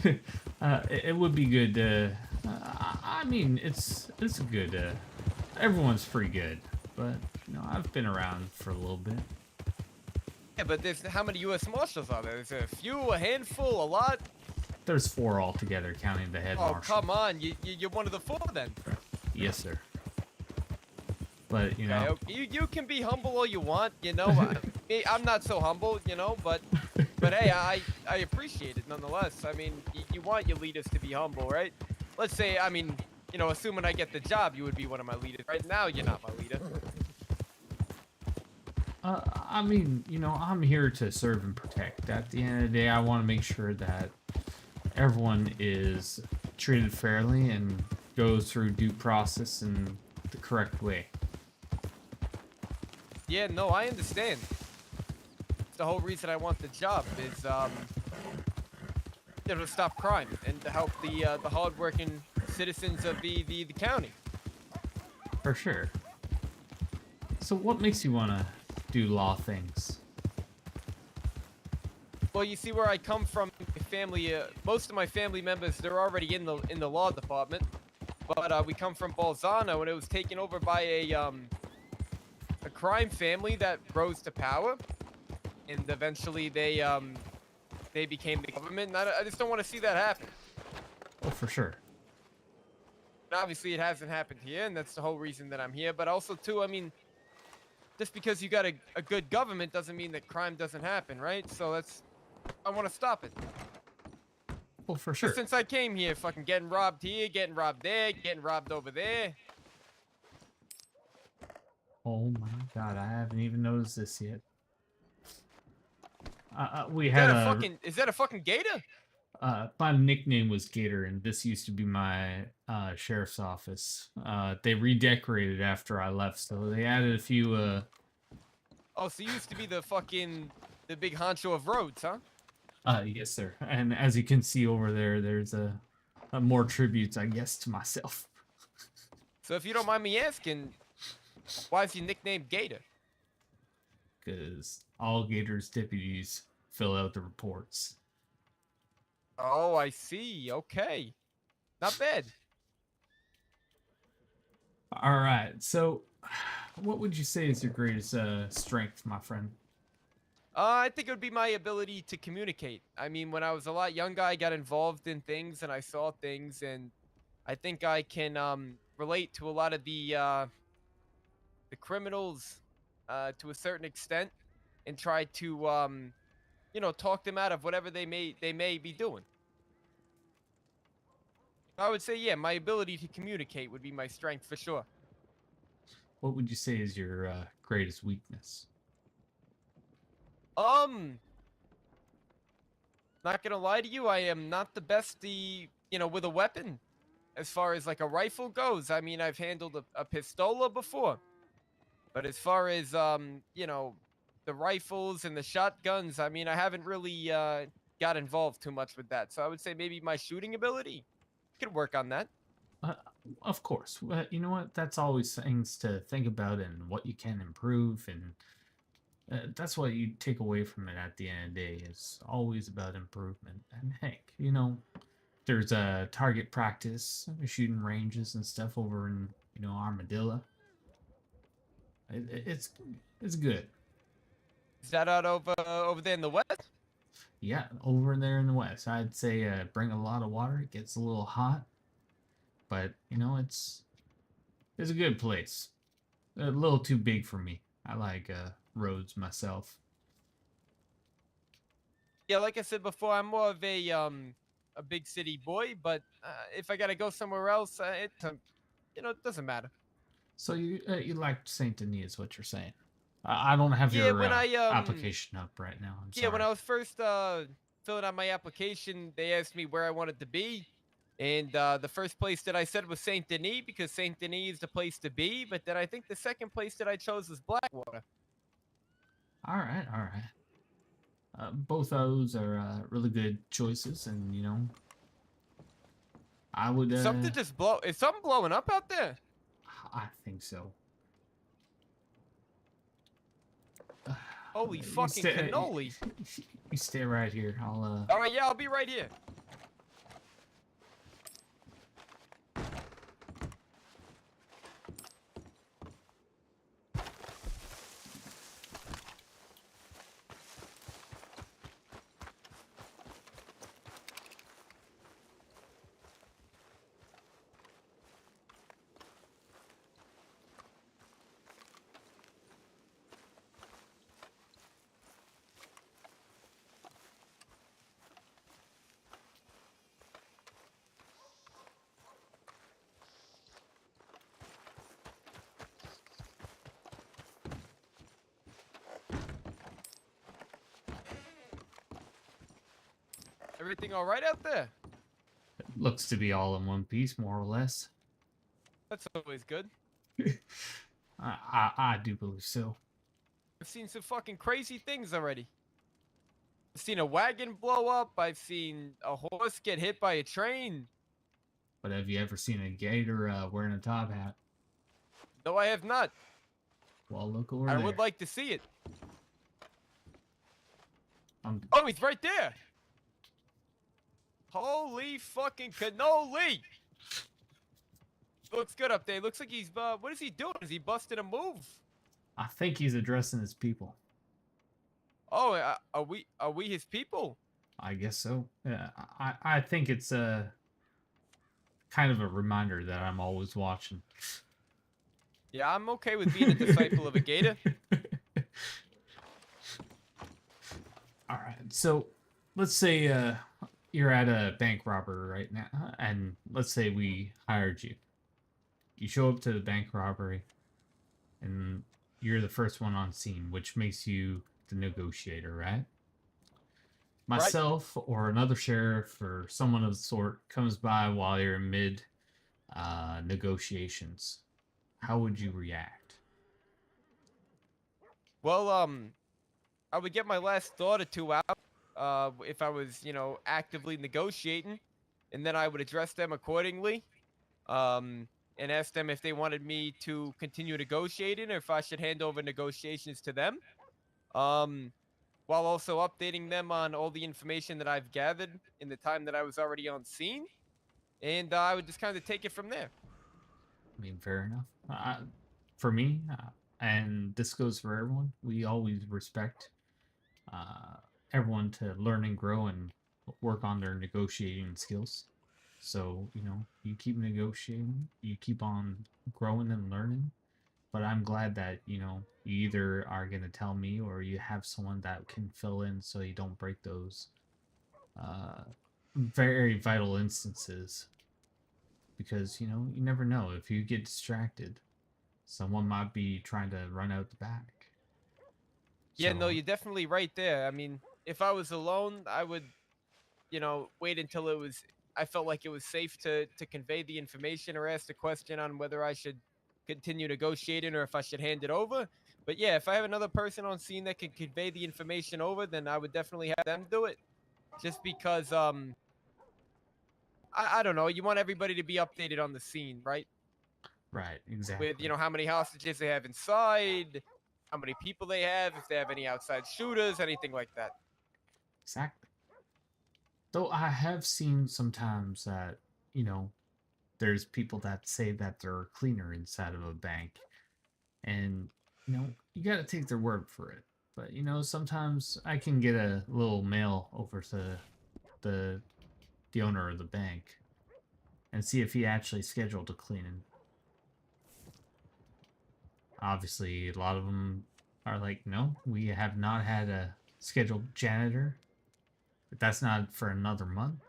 It would be good. I mean, it's a good. Everyone's pretty good, but I've been around for a little bit. Yeah, but how many U.S. Marshals are there? Is there a few, a handful, a lot? There's 4 altogether, counting the head Oh, marshal. come on. You're one of the 4 then. Yes, sir. But Okay, you can be humble all you want, I'm not so humble, but hey, I appreciate it nonetheless. I mean, you want your leaders to be humble, right? Let's say, I mean, assuming I get the job, you would be one of my leaders. Right now, you're not my leader. I mean, I'm here to serve and protect. At the end of the day, I want to make sure that everyone is treated fairly and goes through due process in the correct way. Yeah, no, I understand. It's the whole reason I want the job is, to stop crime and to help the hardworking citizens of the county. For sure. So what makes you want to do law things? Well, you see, where I come from, my family, most of my family members, they're already in the law department. But we come from Bolzano, and it was taken over by a crime family that rose to power, and eventually they became the government. And I just don't want to see that happen. Oh, for sure. And obviously, it hasn't happened here, and that's the whole reason that I'm here. But also, too, I mean, just because you got a good government doesn't mean that crime doesn't happen, right? So I want to stop it. Well, for sure. Since I came here, fucking getting robbed here, getting robbed there, getting robbed over there. Oh my god, I haven't even noticed this yet. We had Is that a fucking gator? my nickname was Gator, and this used to be my sheriff's office. They redecorated after I left, so they added a few. Oh, so you used to be the big honcho of roads, huh? Yes, sir. And as you can see over there, there's a more tributes, I guess, to myself. So if you don't mind me asking, why is your nickname Gator? Because all Gator's deputies fill out the reports. Oh, I see. Okay. Not bad. All right. So, what would you say is your greatest strength, my friend? I think it would be my ability to communicate. I mean, when I was a lot younger, I got involved in things and I saw things, and I think I can relate to a lot of the criminals to a certain extent, and try to talk them out of whatever they may be doing. I would say, yeah, my ability to communicate would be my strength for sure. What would you say is your greatest weakness? Not gonna lie to you, I am not the best with a weapon. As far as like a rifle goes, I mean, I've handled a pistola before. But as far as the rifles and the shotguns, I mean, I haven't really got involved too much with that. So I would say maybe my shooting ability could work on that. Uh, of course. You know what? That's always things to think about and what you can improve, and that's what you take away from it at the end of the day. It's always about improvement. And heck, there's a target practice, shooting ranges and stuff over in Armadillo. It's good. Is that out over there in the west? Yeah, over there in the west, I'd say bring a lot of water. It gets a little hot, but it's a good place. A little too big for me. I like roads myself. Yeah, like I said before, I'm more of a big city boy. But if I gotta go somewhere else, it doesn't matter. So you like Saint Denis, is what you're saying? I don't have Yeah, your when I application up right now. I'm yeah, sorry. when I was first filling out my application, they asked me where I wanted to be. And the first place that I said was Saint Denis because Saint Denis is the place to be. But then I think the second place that I chose was Blackwater. All right, all right. Both those are really good choices, and I would. Something just blow. Is something blowing up out there? I think so. Holy You fucking stay- cannoli! You stay right here. I'll. All right, yeah, I'll be right here. Everything all right out there? Looks to be all in one piece, more or less. That's always good. I do believe so. I've seen some fucking crazy things already. I've seen a wagon blow up. I've seen a horse get hit by a train. But have you ever seen a gator wearing a top hat? No, I have not. Well, look over I there. would like to see it. I'm, Oh, he's right there. Holy fucking cannoli! Looks good up there. Looks like he's what is he doing? Is he busting a move? I think he's addressing his people. Oh, are we his people? I guess so. Yeah, I think it's kind of a reminder that I'm always watching. Yeah, I'm okay with being a disciple of a gator. All right, so let's say you're at a bank robbery right now, and let's say we hired you. You show up to the bank robbery, and you're the first one on scene, which makes you the negotiator, right? Myself or another sheriff or someone of the sort comes by while you're in mid negotiations. How would you react? Well, I would get my last thought or two out. If I was, actively negotiating, and then I would address them accordingly. And ask them if they wanted me to continue negotiating or if I should hand over negotiations to them. While also updating them on all the information that I've gathered in the time that I was already on scene. And I would just kind of take it from there. I mean, fair enough. For me, and this goes for everyone, we always respect everyone to learn and grow and work on their negotiating skills. So, you keep negotiating, you keep on growing and learning, but I'm glad that, you know, you either are going to tell me or you have someone that can fill in so you don't break those very vital instances. Because, you know, you never know. If you get distracted, someone might be trying to run out the back. Yeah, no, So, you're definitely right there. I mean, if I was alone, I would, wait until I felt like it was safe to convey the information or ask the question on whether I should continue negotiating or if I should hand it over. But yeah, if I have another person on scene that can convey the information over, then I would definitely have them do it. Just because, I don't know, you want everybody to be updated on the scene, right? right, With, exactly. how many hostages they have inside, how many people they have, if they have any outside shooters, anything like that. Exactly. Though I have seen sometimes that, you know, there's people that say that they're a cleaner inside of a bank. And, you know, you got to take their word for it. But, you know, sometimes I can get a little mail over to the the owner of the bank and see if he actually scheduled a cleaning. Obviously, a lot of them are like, no, we have not had a scheduled janitor. But that's not for another month.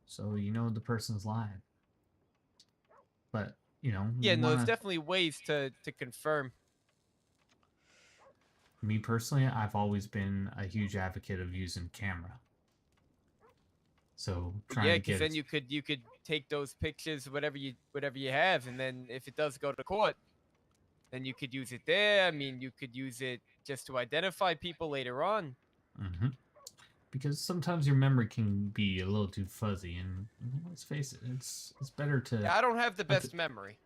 So, you know, the person's lying. But, you know, Yeah, you no, want there's to. definitely ways to confirm. Me personally, I've always been a huge advocate of using camera. So, trying Yeah, to because get then it. you could take those pictures, whatever you have, and then if it does go to court, then you could use it there. I mean, you could use it just to identify people later on. Mm-hmm. Because sometimes your memory can be a little too fuzzy, and let's face it, it's better to. Yeah, I don't have the A, pi- best memory.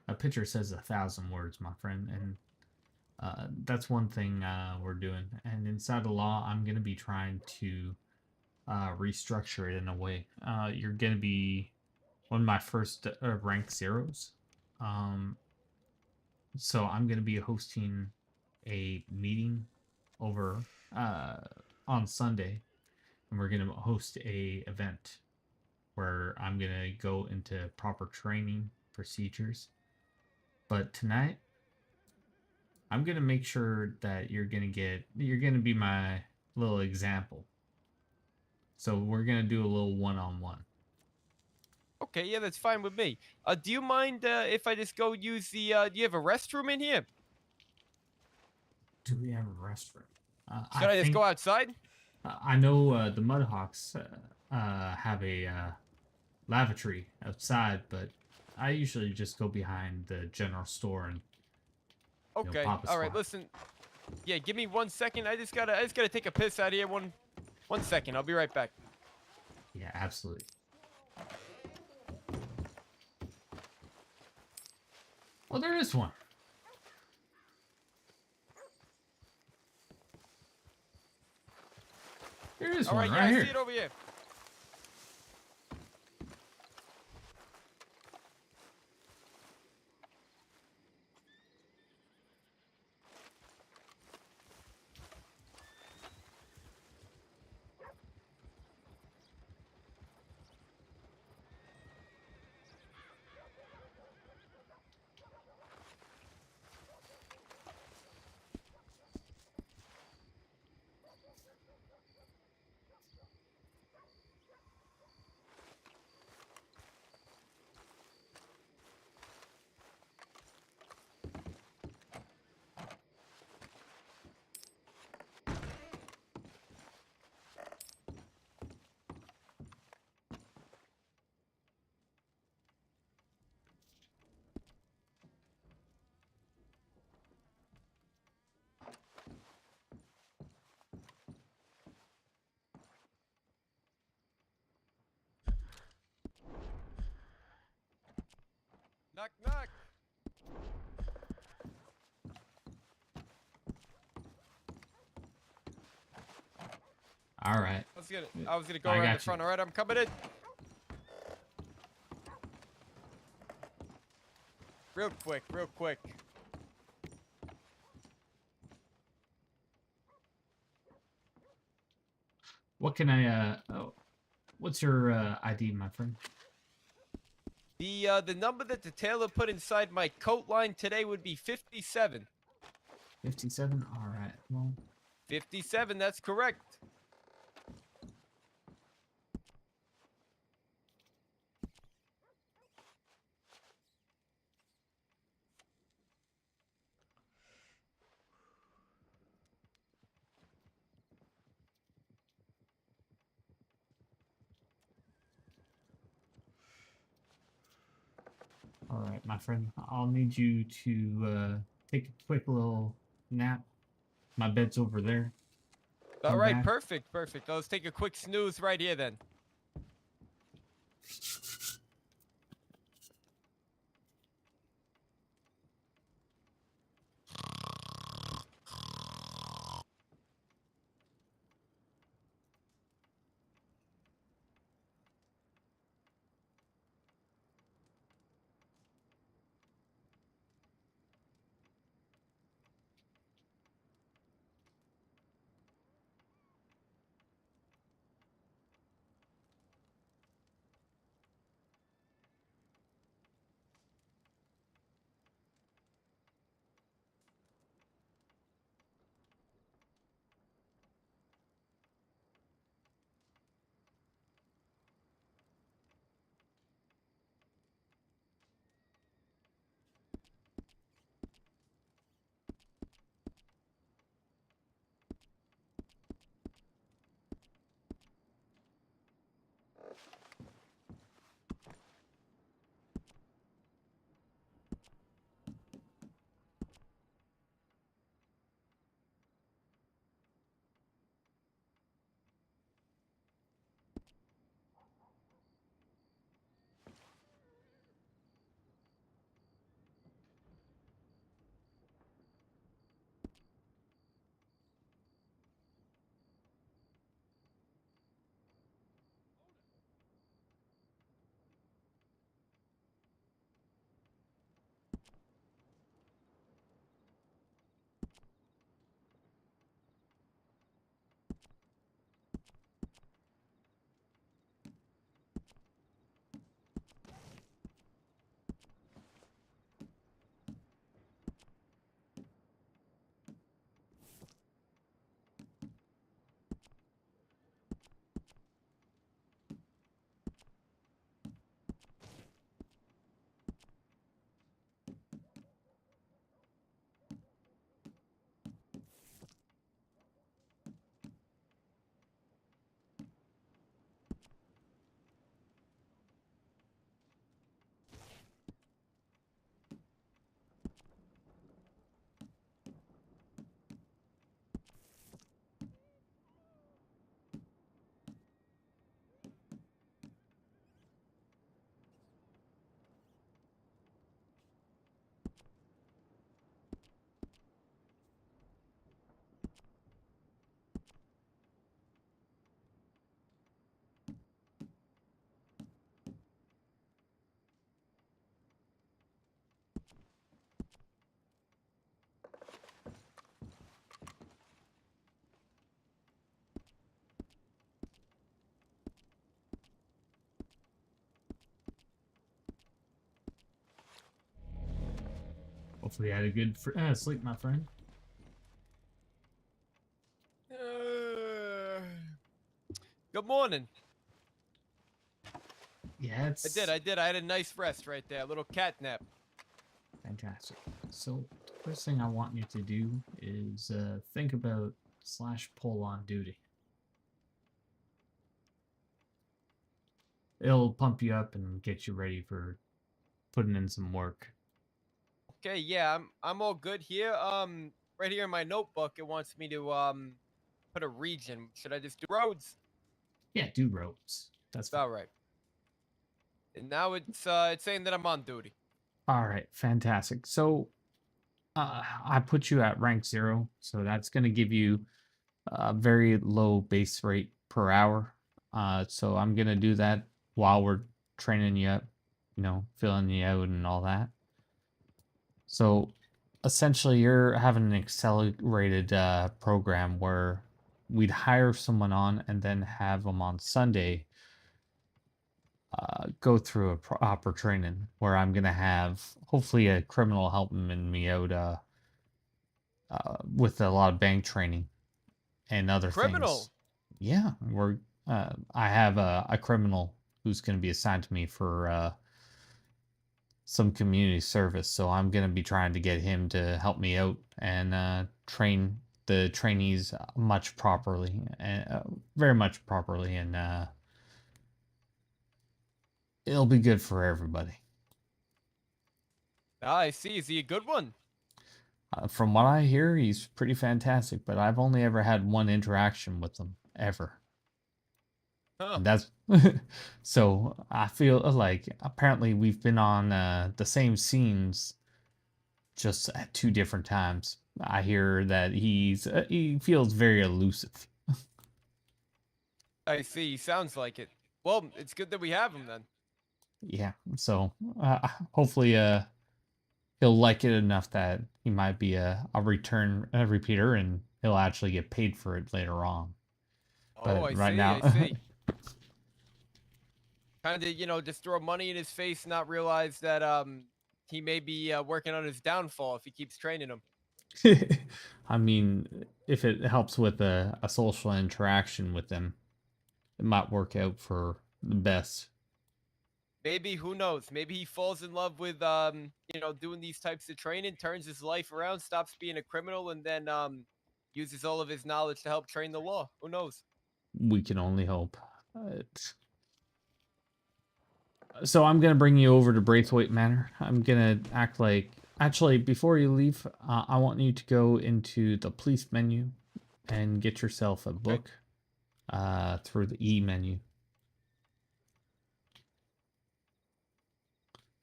a picture says 1,000 words, my friend, and that's one thing we're doing. And inside the law, I'm gonna be trying to restructure it in a way. You're gonna be one of my first rank zeros. Um, so I'm gonna be hosting a meeting over uh, on Sunday, and we're gonna host a event where I'm gonna go into proper training procedures. But tonight, I'm gonna make sure that you're gonna be my little example. So we're gonna do a little one-on-one. Okay, yeah, that's fine with me. Do you mind if I just go use the? Do you have a restroom in here? Do we have a restroom? I Should I just think go outside? I know the Mudhawks have a lavatory outside, but I usually just go behind the general store and Okay, pop a all right. squat. Listen, yeah, give me 1 second. I just gotta take a piss out of here. One second. I'll be right back. Yeah, absolutely. Well, there is one. There is All one right, yeah, right I here. see it over here. Knock, knock. All right. I was gonna go I around the got you. front. All right, I'm coming in. Real quick, real quick. What can I? What's your ID, my friend? The number that the tailor put inside my coat line today would be 57. 57. All right. Well, 57, that's correct. all right, my friend. I'll need you to take a quick little nap. My bed's over there. All Come right, back. perfect, perfect. Let's take a quick snooze right here then. Hopefully, you had a good sleep, my friend. Good morning. Yeah, it's I did. I had a nice rest right there. A little cat nap. fantastic. So, the first thing I want you to do is think about slash pull on duty. It'll pump you up and get you ready for putting in some work. Okay, yeah, I'm all good here. Right here in my notebook, it wants me to put a region. Should I just do roads? Yeah, do ropes. That's fine. All right. And now it's saying that I'm on duty. All right, fantastic. So, I put you at rank 0, so that's going to give you a very low base rate per hour. So I'm going to do that while we're training you up, filling you out and all that. So essentially, you're having an accelerated program where we'd hire someone on and then have them on Sunday go through a proper training where I'm gonna have hopefully a criminal helping me out with a lot of bank training and other Criminal. things. Yeah, I have a criminal who's gonna be assigned to me for some community service, so I'm gonna be trying to get him to help me out and train the trainees much properly, very much properly, and it'll be good for everybody. Ah, I see. Is he a good one? From what I hear, he's pretty fantastic, but I've only ever had one interaction with him ever. Huh. And that's so I feel like apparently we've been on the same scenes just at two different times. I hear that he feels very elusive. I see. Sounds like it. Well, it's good that we have him then. Yeah, so hopefully he'll like it enough that he might be a repeater, and he'll actually get paid for it later on. Oh, But I right see. now, I see. Kind of, just throw money in his face, not realize that he may be working on his downfall if he keeps training him. I mean, if it helps with a social interaction with them, it might work out for the best. Maybe, who knows? Maybe he falls in love with doing these types of training, turns his life around, stops being a criminal, and then uses all of his knowledge to help train the law. Who knows? We can only hope. So I'm gonna bring you over to Braithwaite Manor. I'm gonna act like actually before you leave, I want you to go into the police menu and get yourself a book through the E menu.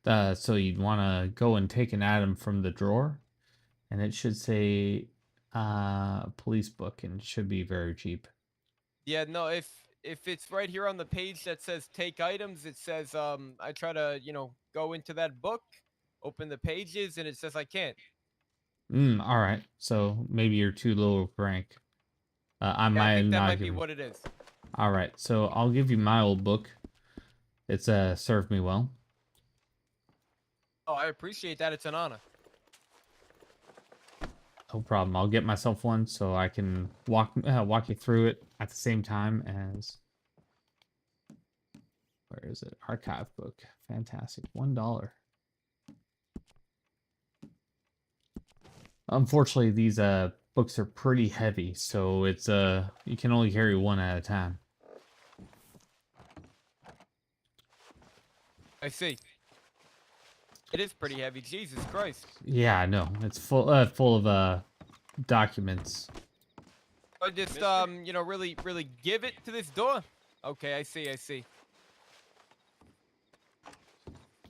So you'd want to go and take an item from the drawer, and it should say police book, and it should be very cheap. Yeah, no, if it's right here on the page that says take items, it says I try to, go into that book, open the pages, and it says I can't. All right. So maybe you're too low of rank. I Yeah, I might think that not might be give. what it is. All right. So I'll give you my old book. It's served me well. Oh, I appreciate that. It's an honor. No problem. I'll get myself one so I can walk you through it at the same time as. Where is it? Archive book. Fantastic. $1. Unfortunately, these books are pretty heavy, so it's you can only carry one at a time. I see. It is pretty heavy. Jesus Christ. Yeah, I know. It's full of documents. I just really give it to this door. Okay, I see. I see.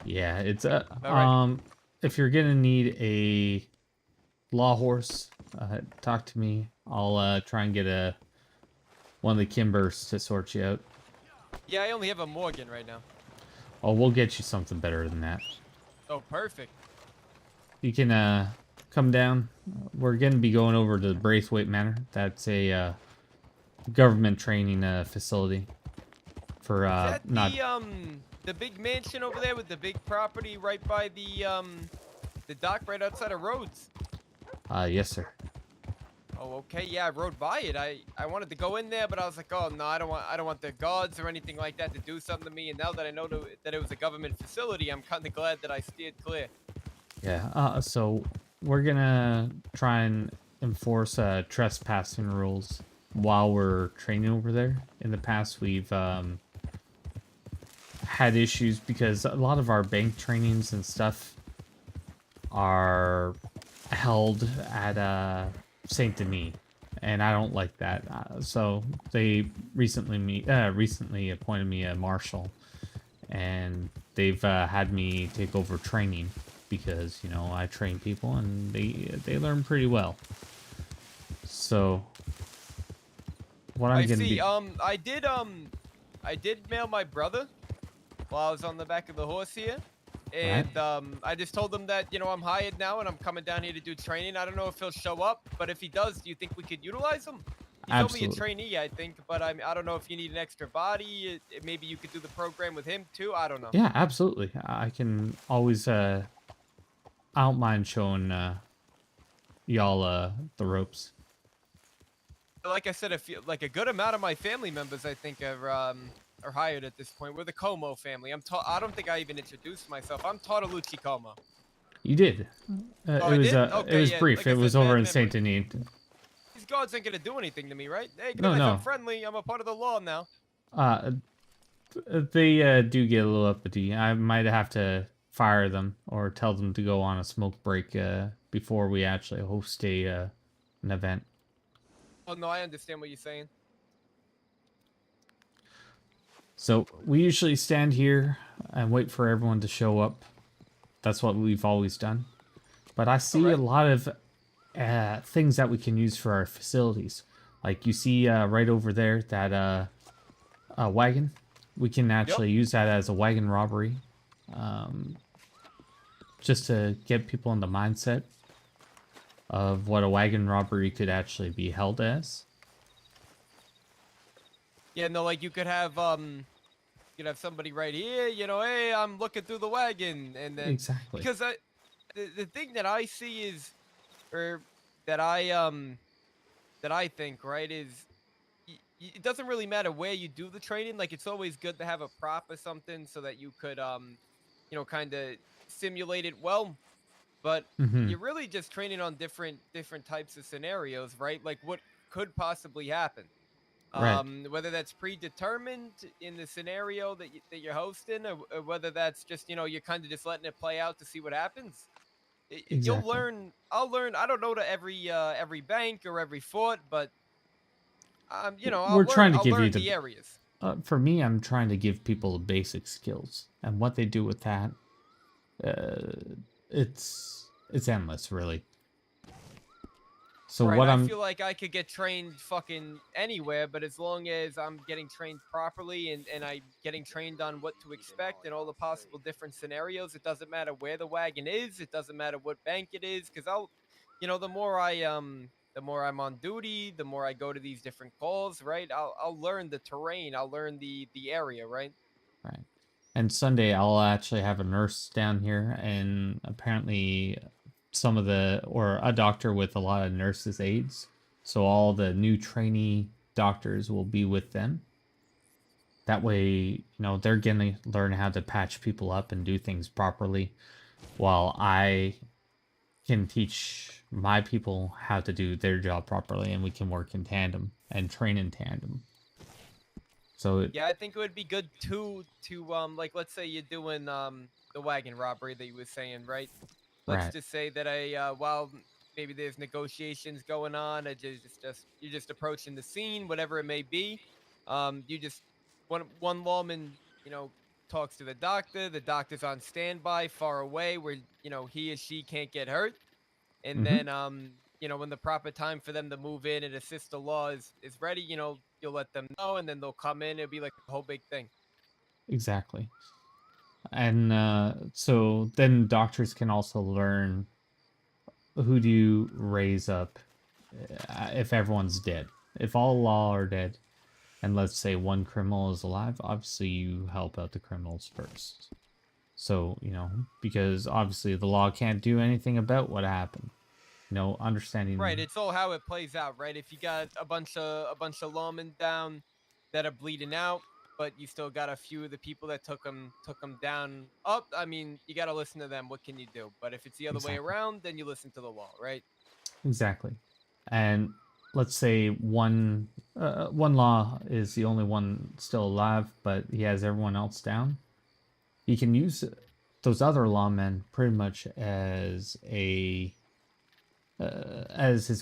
Yeah, it's right. if you're gonna need a law horse, talk to me. I'll try and get one of the Kimbers to sort you out. Yeah, I only have a Morgan right now. Oh, we'll get you something better than that. Oh, perfect. You can come down. We're gonna be going over to Braithwaite Manor. That's a government training facility for Is that not. the big mansion over there with the big property right by the dock right outside of Rhodes? Yes, sir. Oh, okay. Yeah, I rode by it. I wanted to go in there, but I was like, oh no, I don't want the guards or anything like that to do something to me. And now that I know that it was a government facility, I'm kind of glad that I steered clear. Yeah. So we're gonna try and enforce trespassing rules while we're training over there. In the past, we've had issues because a lot of our bank trainings and stuff are held at Saint Denis, and I don't like that. So they recently appointed me a marshal, and they've had me take over training because I train people and they learn pretty well. So what I'm gonna see. be. I did mail my brother while I was on the back of the horse here. And I just told him that, I'm hired now and I'm coming down here to do training. I don't know if he'll show up, but if he does, do you think we could utilize him? He's only a Absolutely. trainee, I think, but I don't know if you need an extra body. Maybe you could do the program with him too. I don't know. Yeah, absolutely. I can always I don't mind showing y'all the ropes. Like I said, like a good amount of my family members, I think, are hired at this point. We're the Como family. I don't think I even introduced myself. I'm Tartalucci Como. You did. Oh, I did? It Okay, was yeah. brief. Like I It said, was over bad in memory. Saint Denis. These guards ain't gonna do anything to me, right? Hey No, guys, I'm no. friendly. I'm a part of the law now. Uh, they do get a little uppity. I might have to fire them or tell them to go on a smoke break before we actually host an event. Oh no, I understand what you're saying. So we usually stand here and wait for everyone to show up. That's what we've always done. But I see a Alright. lot of things that we can use for our facilities. Like you see right over there, that wagon. We can actually use that as a wagon robbery. Just to get people in the mindset of what a wagon robbery could actually be held as. Yeah, no, like you could have somebody right here, hey, I'm looking through the wagon, and then Exactly. because the thing that I see is, or that I think, right, is it doesn't really matter where you do the training. Like it's always good to have a prop or something so that you could kind of simulate it well. But Hmm. you're really just training on different types of scenarios, right? Like what could possibly happen. Right. Whether that's predetermined in the scenario that you're hosting, or whether that's just you're kind of just letting it play out to see what happens. You'll Exactly. learn. I'll learn. I don't know to every bank or every fort, but We're trying to I'll give you learn the. the areas. For me, I'm trying to give people the basic skills, and what they do with that, it's endless, really. So Right, what I I'm feel like I could get trained fucking anywhere, but as long as I'm getting trained properly and I'm getting trained on what to expect and all the possible different scenarios, it doesn't matter where the wagon is, it doesn't matter what bank it is, because the more I'm on duty, the more I go to these different calls, right? I'll learn the terrain, I'll learn the area, right? right. And Sunday, I'll actually have a nurse down here, and apparently or a doctor with a lot of nurses' aides. So all the new trainee doctors will be with them. That way, they're going to learn how to patch people up and do things properly, while I can teach my people how to do their job properly, and we can work in tandem and train in tandem. So Yeah, I think it would be good too to like let's say you're doing the wagon robbery that you were saying, right? Let's right, just say that while maybe there's negotiations going on, you're just approaching the scene, whatever it may be. You just one lawman, talks to the doctor's on standby far away where he or she can't get hurt, and mm-hmm, then when the proper time for them to move in and assist the law is ready, you'll let them know, and then they'll come in. It'll be like a whole big thing. exactly. And so then doctors can also learn who do you raise up if everyone's dead. If all law are dead, and let's say one criminal is alive, obviously you help out the criminals first. So, because obviously the law can't do anything about what happened. Understanding. Right, it's all how it plays out, right? If you got a bunch of lawmen down that are bleeding out, but you still got a few of the people that took them down up, I mean, you got to listen to them. What can you do? But if it's the other way Exactly. around, then you listen to the law, right? Exactly. And let's say one law is the only one still alive, but he has everyone else down. He can use those other lawmen pretty much as his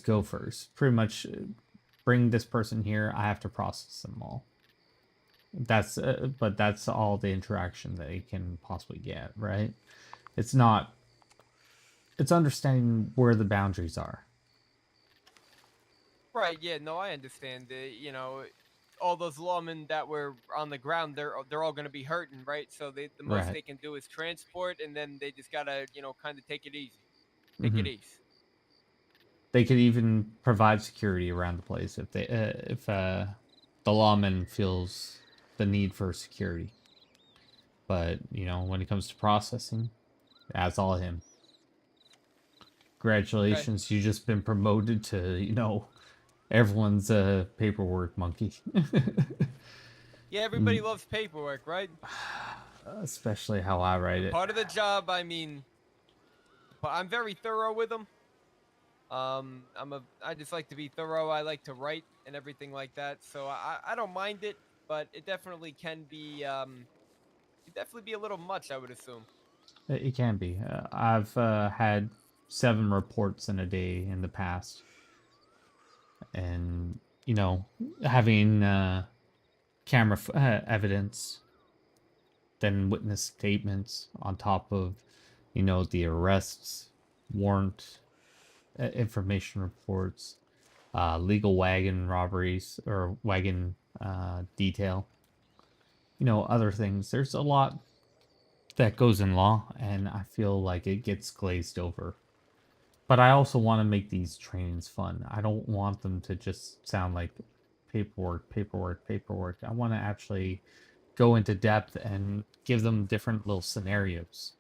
gophers. Pretty much, bring this person here. I have to process them all. But that's all the interaction that he can possibly get, right? It's not. It's understanding where the boundaries are. Right. Yeah. No, I understand. All those lawmen that were on the ground, they're all going to be hurting, right? So the most Right. they can do is transport, and then they just gotta kind of take it easy. Take Mm-hmm. it easy. they could even provide security around the place if the lawman feels the need for security. But you know, when it comes to processing, that's all him. Congratulations, you just been promoted to, you know, everyone's paperwork monkey. Yeah, everybody loves paperwork, right? Especially how I write it. Part of the job, I mean, but I'm very thorough with them. I just like to be thorough. I like to write and everything like that. So I don't mind it, but it definitely can be it definitely be a little much, I would assume. It can be. I've had 7 reports in a day in the past, and you know, having camera evidence, then witness statements on top of, you know, the arrests, warrant, information reports, legal wagon robberies or wagon detail, you know, other things. There's a lot that goes in law, and I feel like it gets glazed over. But I also want to make these trainings fun. I don't want them to just sound like paperwork, paperwork, paperwork. I want to actually go into depth and give them different little scenarios.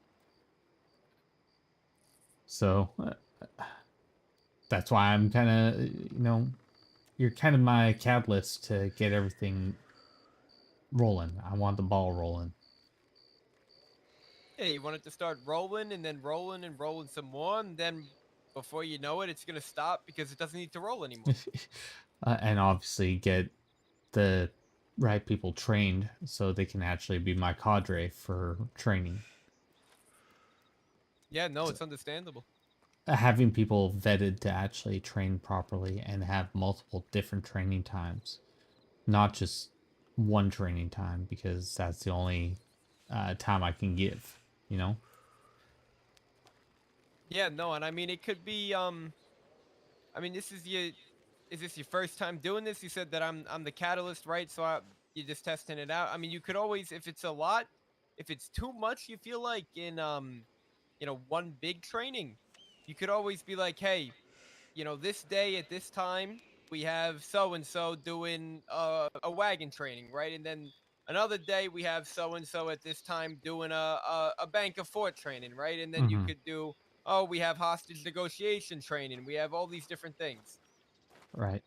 So that's why I'm kind of, you know, you're kind of my catalyst to get everything rolling. I want the ball rolling. Yeah, you want it to start rolling and then rolling and rolling some more, and then before you know it, it's gonna stop because it doesn't need to roll anymore. And obviously get the right people trained so they can actually be my cadre for training. Yeah, no, it's understandable. Having people vetted to actually train properly and have multiple different training times, not just one training time, because that's the only time I can give, you know? Yeah, no, and I mean it could be I mean is this your first time doing this? You said that I'm the catalyst, right? So you're just testing it out. I mean, you could always, if it's a lot, if it's too much, you feel like in you know, one big training, you could always be like, hey, you know, this day at this time we have so and so doing a wagon training, right? And then another day we have so and so at this time doing a bank of fort training, right? And then you Mm-hmm. could do, oh, we have hostage negotiation training. We have all these different things. Right.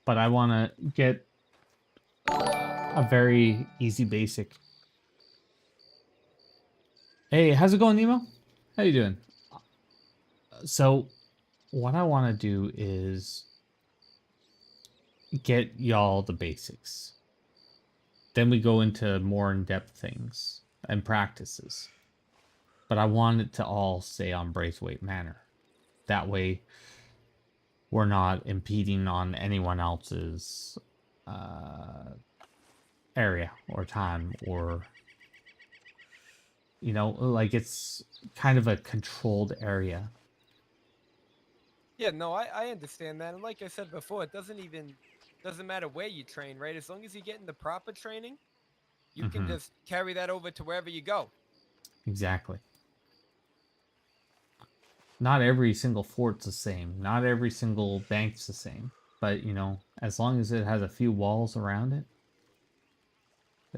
But I want to get a very easy basic. Hey, how's it going, Nemo? How you doing? So, what I want to do is get y'all the basics. Then we go into more in-depth things and practices. But I want it to all stay on Braithwaite Manor. That way, we're not impeding on anyone else's area or time, or, you know, like it's kind of a controlled area. Yeah, no, I understand that. And like I said before, it doesn't matter where you train, right? As long as you're getting the proper training, you can Mm-hmm. just carry that over to wherever you go. Exactly. Not every single fort's the same. Not every single bank's the same. But, you know, as long as it has a few walls around it,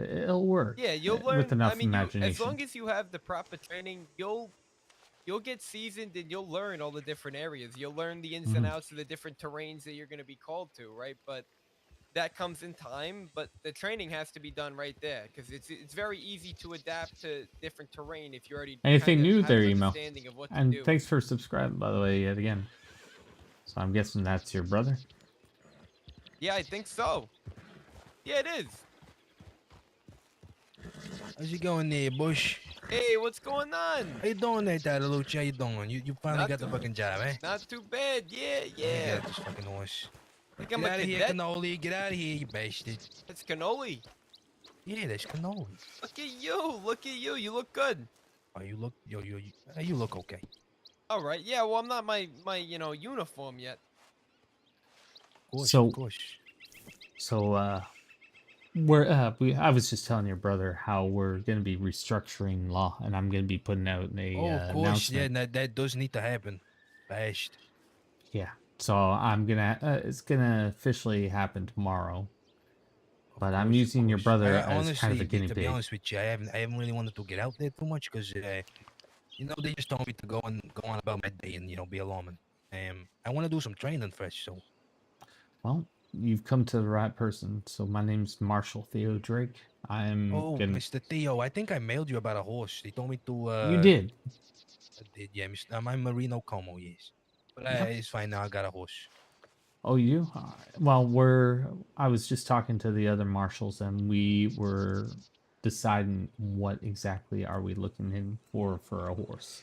it'll work Yeah, you'll with learn. I enough mean, you as imagination. long as you have the proper training, you'll get seasoned and you'll learn all the different areas. You'll learn the ins and Mhm. outs of the different terrains that you're going to be called to, right? But that comes in time, but the training has to be done right there because it's very easy to adapt to different terrain if you already kind Anything of new have there, an Emo? understanding of what to And do. thanks for subscribing, by the way, yet again. So I'm guessing that's your brother? Yeah, I think so. Yeah, it is. How's it going there, Bush? Hey, what's going on? How you doing there, Tadalucci? How you doing? You finally Not got the too- fucking job, eh? Not too bad. Yeah, Let me yeah. get out this fucking horse. Think Get I'm a out of here, cadet. cannoli. Get out of here, you bastard. It's cannoli. Yeah, that's cannoli. Look at you. Look at you. You look good. Oh, you look, you look okay. All right. Yeah. Well, I'm not my uniform yet. Of course, So- of course. So, I was just telling your brother how we're going to be restructuring law, and I'm going to be putting out a Oh, of course, yeah, announcement. that does need to happen. Fast. Yeah, So I'm gonna it's gonna officially happen tomorrow. Of But I'm course, of using your course. brother I as kind of a honestly, guinea to be pig. honest with you, I haven't really wanted to get out there too much because you know, they just told me to go on about my day and be alarming. I want to do some training first, so Well, you've come to the right person. So my name's Marshal Theo Drake. I'm oh, gonna. Mr. Theo, I think I mailed you about a horse. They told me to You did. I did, yeah, Mr. I'm Marino Como, yes. But Yep. it's fine now. I got a horse. Oh, you? Well, I was just talking to the other marshals, and we were deciding what exactly are we looking in for a horse.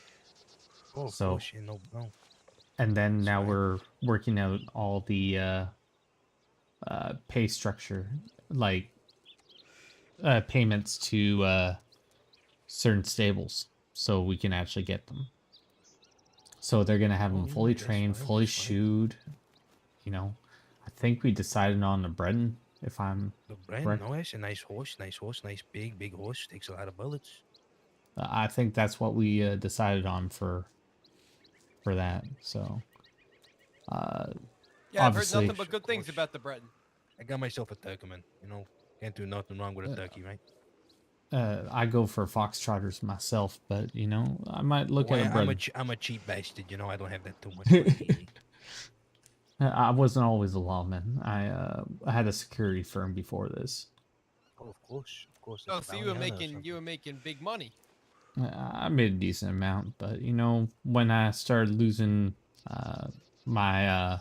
Oh, of So, course, yeah, no, and then it's now fine. we're working out all the pay structure, like payments to certain stables, so we can actually get them. So they're gonna have Oh, them yeah, fully that's trained, fine, fully that's fine. shoed. You know, I think we decided on the Breton, if I'm The brand, correct. no, it's a nice horse, nice big horse. Takes a lot of bullets. I think that's what we decided on for that. So, Yeah, I've heard obviously, nothing but good things about the Breton. I got myself a turkeyman. You know, can't do nothing wrong with a turkey, right? I go for foxtrotters myself, but you know, I might look Oh, at a Breton. I'm a cheap bastard. You know, I don't have that too much. But I wasn't always a lawman. I had a security firm before this. oh, of course. Oh, Like a so bounty hunter or you something. were making big money. I made a decent amount, but you know, when I started losing my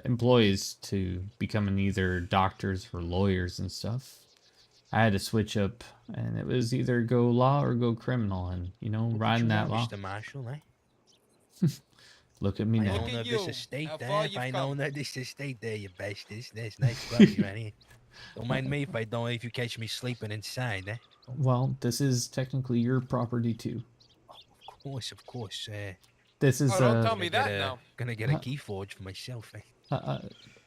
employees to becoming either doctors or lawyers and stuff, I had to switch up, and it was either go law or go criminal, and you know, Look at riding you now, that law. Mr. Marshal, eh? Look at me I now. Look own at this you, estate how there. far If you've I come. own this estate there, you bastards. There's nice property right here. Don't mind me if you catch me sleeping inside, eh? Well, this is technically your property too. Oh, of course. This Oh, is don't tell me that now. Gonna get a key forged for myself, eh?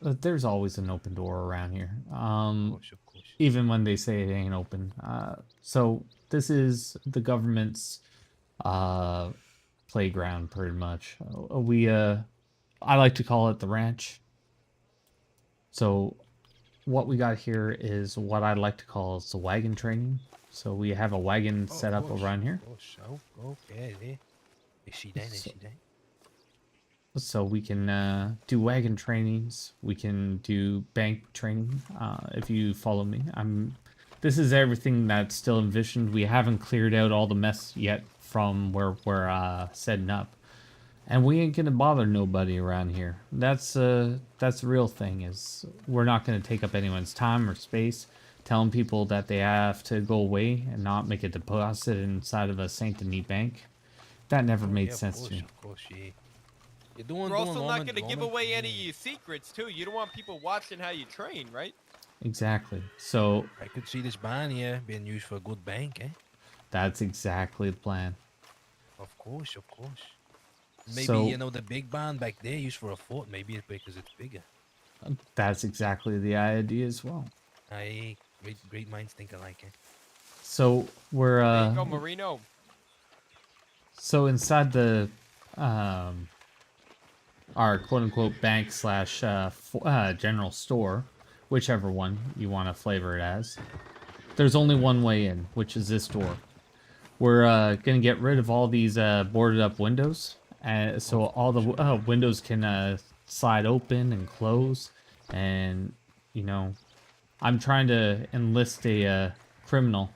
there's always an open door around here. Of course. Even when they say it ain't open. So this is the government's playground, pretty much. I like to call it the ranch. So what we got here is what I like to call the wagon training. So we have a wagon set up around here. Of course. Oh, okay, there. I see that. So we can do wagon trainings. We can do bank training. If you follow me, this is everything that's still envisioned. We haven't cleared out all the mess yet from where we're setting up, and we ain't gonna bother nobody around here. That's the real thing. Is we're not gonna take up anyone's time or space. Telling people that they have to go away and not make a deposit inside of a Saint Denis bank. That never made sense to me. Of course, yeah. You're doing. We're also not going to give away any of your secrets, too. You don't want people watching how you train, right? Exactly. So I could see this barn here being used for a good bank, eh? that's exactly the plan. Of course. Maybe So the big barn back there used for a fort. Maybe it's because it's bigger. that's exactly the idea as well. Great minds think alike, eh? So we're There you go, Marino. so inside the our quote unquote bank slash general store, whichever one you want to flavor it as. There's only one way in, which is this door. We're gonna get rid of all these boarded up windows, so all the windows can slide open and close. And you know, I'm trying to enlist a criminal.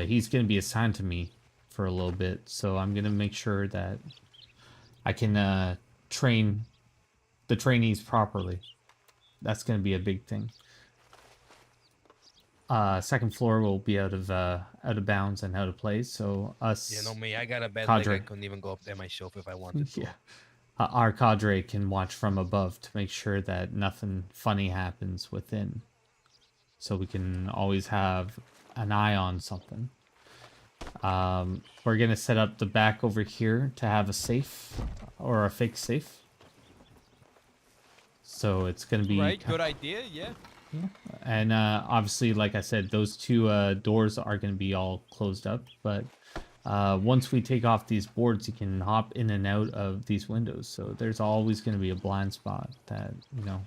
He's gonna be assigned to me for a little bit, so I'm gonna make sure that I can train the trainees properly. That's gonna be a big thing. Second floor will be out of bounds and out of place. So us, You know me, I got a bad cadre. leg. I couldn't even go up there myself if I wanted to. Yeah, our cadre can watch from above to make sure that nothing funny happens within. So we can always have an eye on something. We're gonna set up the back over here to have a safe or a fake safe. So it's gonna be Right, good idea, yeah. and obviously, like I said, those two doors are going to be all closed up, but once we take off these boards, you can hop in and out of these windows. So there's always going to be a blind spot that, you know,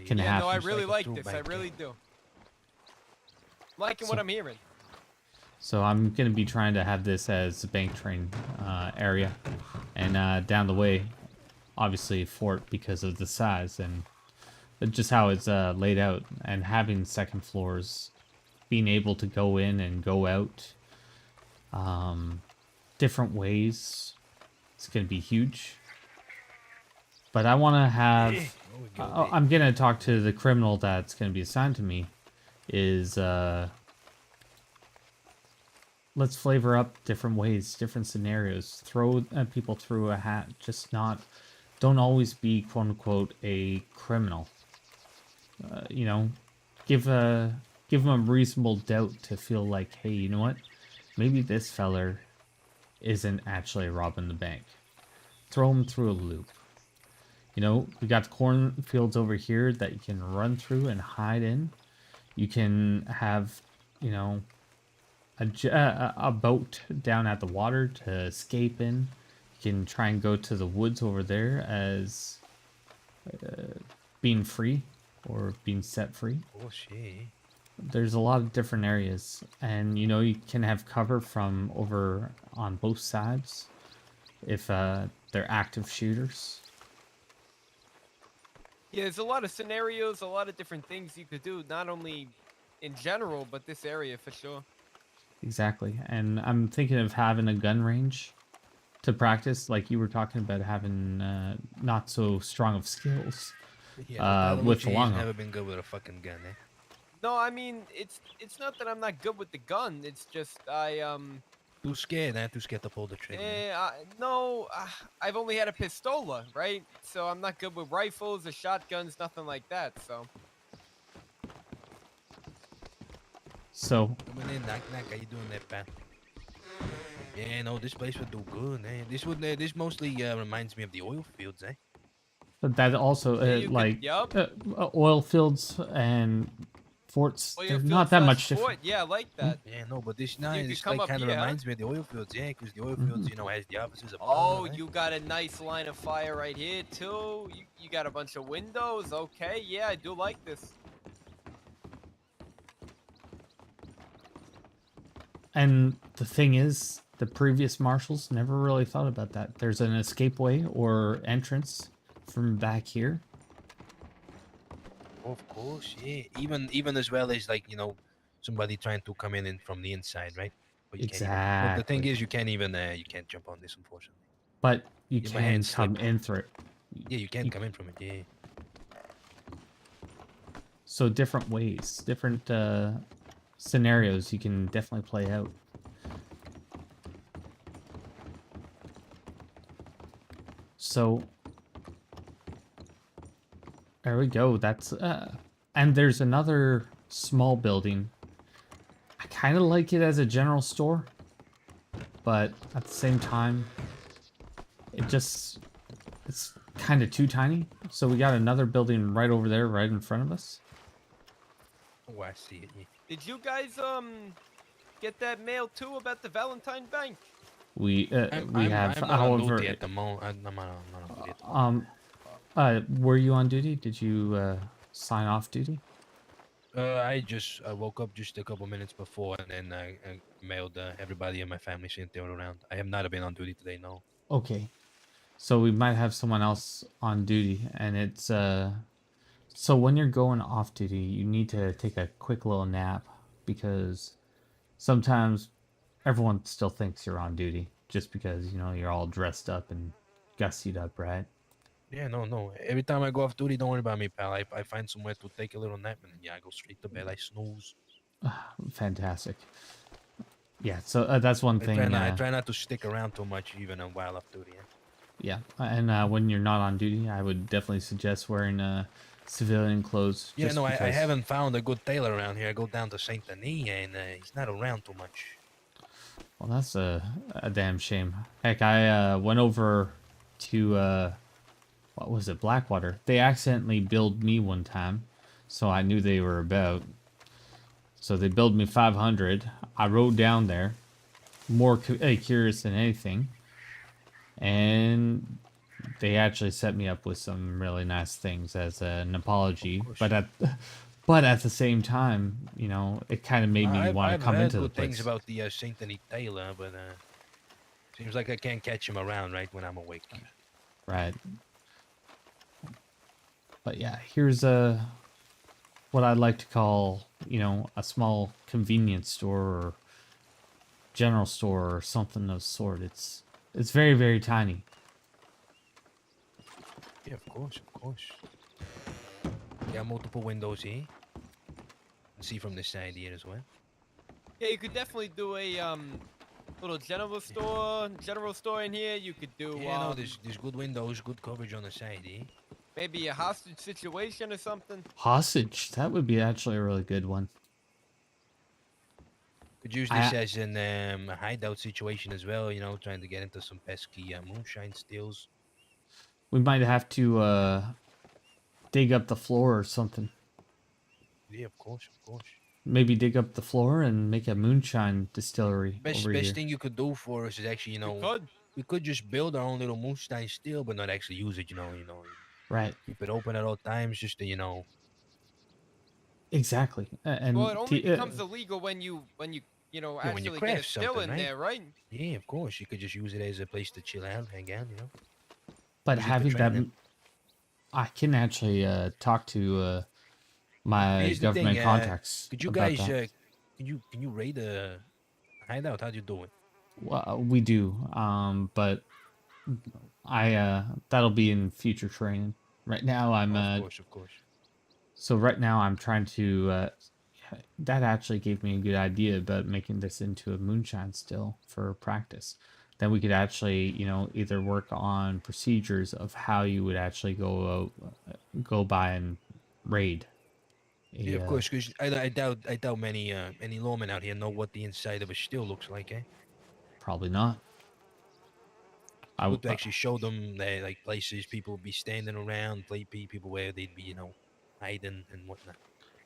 can Yeah, happen. no, I Seems really like a like this. I throwback really game. do. Liking what So- I'm hearing. So I'm going to be trying to have this as a bank train area. And down the way, obviously, fort because of the size and just how it's laid out. And having second floors, being able to go in and go out different ways, it's going to be huge. But I want to have... There we go, there. I'm going to talk to the criminal that's going to be assigned to me. Let's flavor up different ways, different scenarios. Throw people through a hat. Just don't always be quote unquote a criminal. You know, give them a reasonable doubt to feel like, hey, you know what? Maybe this feller isn't actually robbing the bank. Throw him through a loop. You know, we got the cornfields over here that you can run through and hide in. You can have, you know, a boat down at the water to escape in. You can try and go to the woods over there as being free or being set free. Oh shit. There's a lot of different areas, and you know, you can have cover from over on both sides if they're active shooters. Yeah, there's a lot of scenarios, a lot of different things you could do, not only in general, but this area for sure. Exactly. And I'm thinking of having a gun range to practice, like you were talking about having not so strong of skills Yeah, with the long never been good with a fucking gun, eh? No, I mean, it's not that I'm not good with the gun. It's just Too scared, eh? Too scared to pull the trigger. no, I've only had a pistola, right? So I'm not good with rifles or shotguns, nothing like that. So Coming in, knock knock. How you doing there, pal? Yeah, no, this place would do good, eh? This mostly reminds me of the oil fields, eh? but that also Yeah, you could- like yup. oil fields and forts, Oil they're field not that slash much fort, different. yeah, I like that. Yeah, no, but this could this come like up kind of here, huh? reminds me of the oil fields, yeah, because the oil fields, you know, has the offices above. Oh, eh? you got a nice line of fire right here too. You got a bunch of windows. Okay, yeah, I do like this. And the thing is, the previous marshals never really thought about that. There's an escape way or entrance from back here. Of course, yeah. Even as well as like, you know, somebody trying to come in from the inside, right? But you can't even, but the thing Exactly. is, you can't jump on this, unfortunately. But you Yeah, my can hands come slip. in through it. Yeah, you can come in from it, yeah. So different ways, different scenarios you can definitely play out. So there we go. That's and there's another small building. I kind of like it as a general store, but at the same time, it's kind of too tiny. So we got another building right over there, right in front of us. Oh, I see it. Yeah. Did you guys get that mail too about the Valentine Bank? We have, I'm not on however, duty at the moment. I'm not on duty at the moment. were you on duty? Did you sign off duty? I woke up just a couple minutes before, and then I mailed everybody in my family saying they were around. I have not been on duty today, no. Okay, so we might have someone else on duty, and it's so when you're going off duty, you need to take a quick little nap because sometimes everyone still thinks you're on duty just because, you know, you're all dressed up and gussied up, right? Yeah, no. Every time I go off duty, don't worry about me, pal. I find somewhere to take a little nap, and yeah, I go straight to bed. I snooze. Fantastic. Yeah, so that's one thing. I try not to stick around too much, even while off duty. Yeah, and when you're not on duty, I would definitely suggest wearing civilian clothes. Yeah, just no, I because- haven't found a good tailor around here. I go down to Saint Denis, and he's not around too much. Well, that's a damn shame. Heck, I went over to what was it, Blackwater. They accidentally billed me one time, so I knew they were about. So they billed me 500. I rode down there, more curious than anything, and they actually set me up with some really nice things as an apology. course. But at the same time, you know, it kind of made me want to I've come heard into the good things place. about the Saint Denis Taylor, but seems like I can't catch him around right when I'm awake. Right. But yeah, here's what I'd like to call, you know, a small convenience store or general store or something of the sort. It's very, very tiny. Yeah, of course, of course. Got multiple windows here. See from this side here as well. Yeah, you could definitely do a little general store in here. You could do Yeah, no, there's good windows, good coverage on the side here. maybe a hostage situation or something. Hostage, that would be actually a really good one. Could use this as an a hideout situation as well. You know, trying to get into some pesky moonshine steals. We might have to dig up the floor or something. Yeah, of course, of course. Maybe dig up the floor and make a moonshine distillery Best over here. thing you could do for us is actually, you know, we could just build our own little moonshine still, but not actually use it. You know. Right. Keep it open at all times, just to, you know. Exactly. And Well, it only becomes illegal when you know Yeah, when you actually get a craft still something, in there, right? Yeah, of course. You could just use it as a place to chill out, hang out, you know. but use it for having that, training. I can actually talk to my Here's the government thing, contacts. Could you about guys, that. can you raid a hideout? How do you do it? Well, we do, but that'll be in future training. Right now, I'm Of course. So right now, I'm trying to. That actually gave me a good idea about making this into a moonshine still for practice. Then we could actually, you know, either work on procedures of how you would actually go by and raid. Yeah, of course, because I doubt many lawmen out here know what the inside of a still looks like, eh? Probably not. I Good would to actually show them that, like, places people would be standing around, people where they'd be, you know, hiding and whatnot.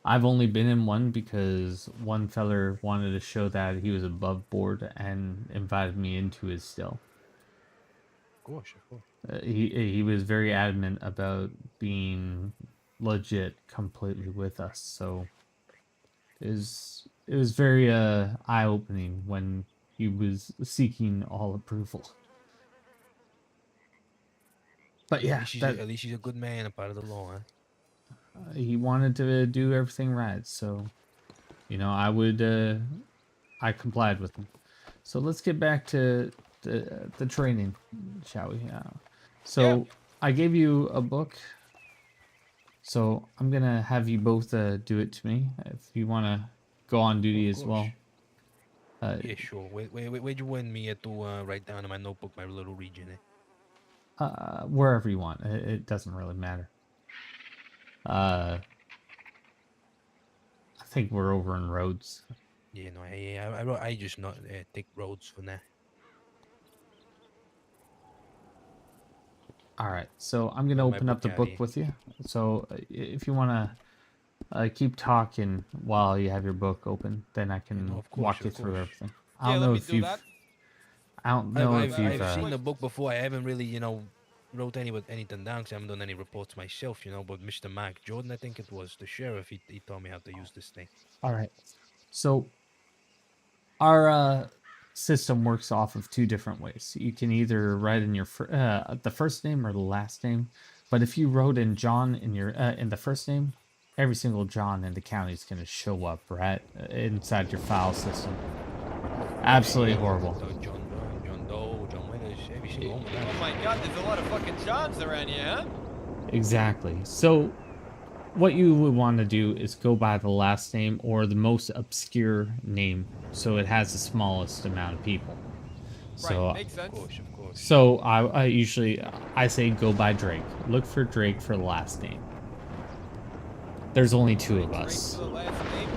I've only been in one because one feller wanted to show that he was above board and invited me into his still. Of course. He was very adamant about being legit completely with us, so it was very eye opening when he was seeking all approval. But yeah, at least he's a good man, a part of the law, huh? He wanted to do everything right, so you know I complied with him. So let's get back to the training, shall we? So I gave you a book, so I'm gonna have you both do it to me if you want to go on duty as well. Yeah, sure. Where'd you want me to write down in my notebook my little region? Wherever you want. It doesn't really matter. I think we're over in Rhodes. Yeah, no, I just not take roads for now. All right, so I'm gonna open up the book with you. So if you wanna keep talking while you have your book open, then I can walk you through everything. I don't know if you've. I don't know if you've. I've seen the book before. I haven't really, you know, wrote anything down because I haven't done any reports myself, you know. But Mr. Mark Jordan, I think it was the sheriff, he told me how to use this thing. All right, so our system works off of two different ways. You can either write in your the first name or the last name, but if you wrote in John in your in the first name, every single John in the county is going to show up right inside your file system. Absolutely horrible. John Doe, John Winters, every single one. Oh my God, there's a lot of fucking Johns around here, huh? Exactly. So what you would want to do is go by the last name or the most obscure name, so it has the smallest amount of people. So, right, makes sense. Of course. So I usually say go by Drake. Look for Drake for the last name. There's only two of us. Drake for the last name?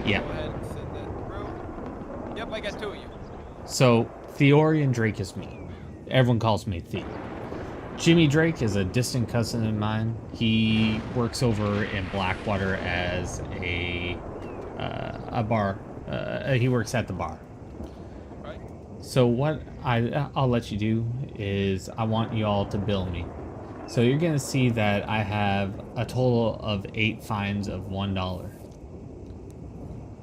Yeah. Go ahead and send that through. Yep, I got two of you. So Theorian Drake is me. Everyone calls me Theo. Jimmy Drake is a distant cousin of mine. He works over in Blackwater as a bar. He works at the bar. Right. So what I'll let you do is I want you all to bill me. So you're gonna see that I have a total of 8 fines of $1.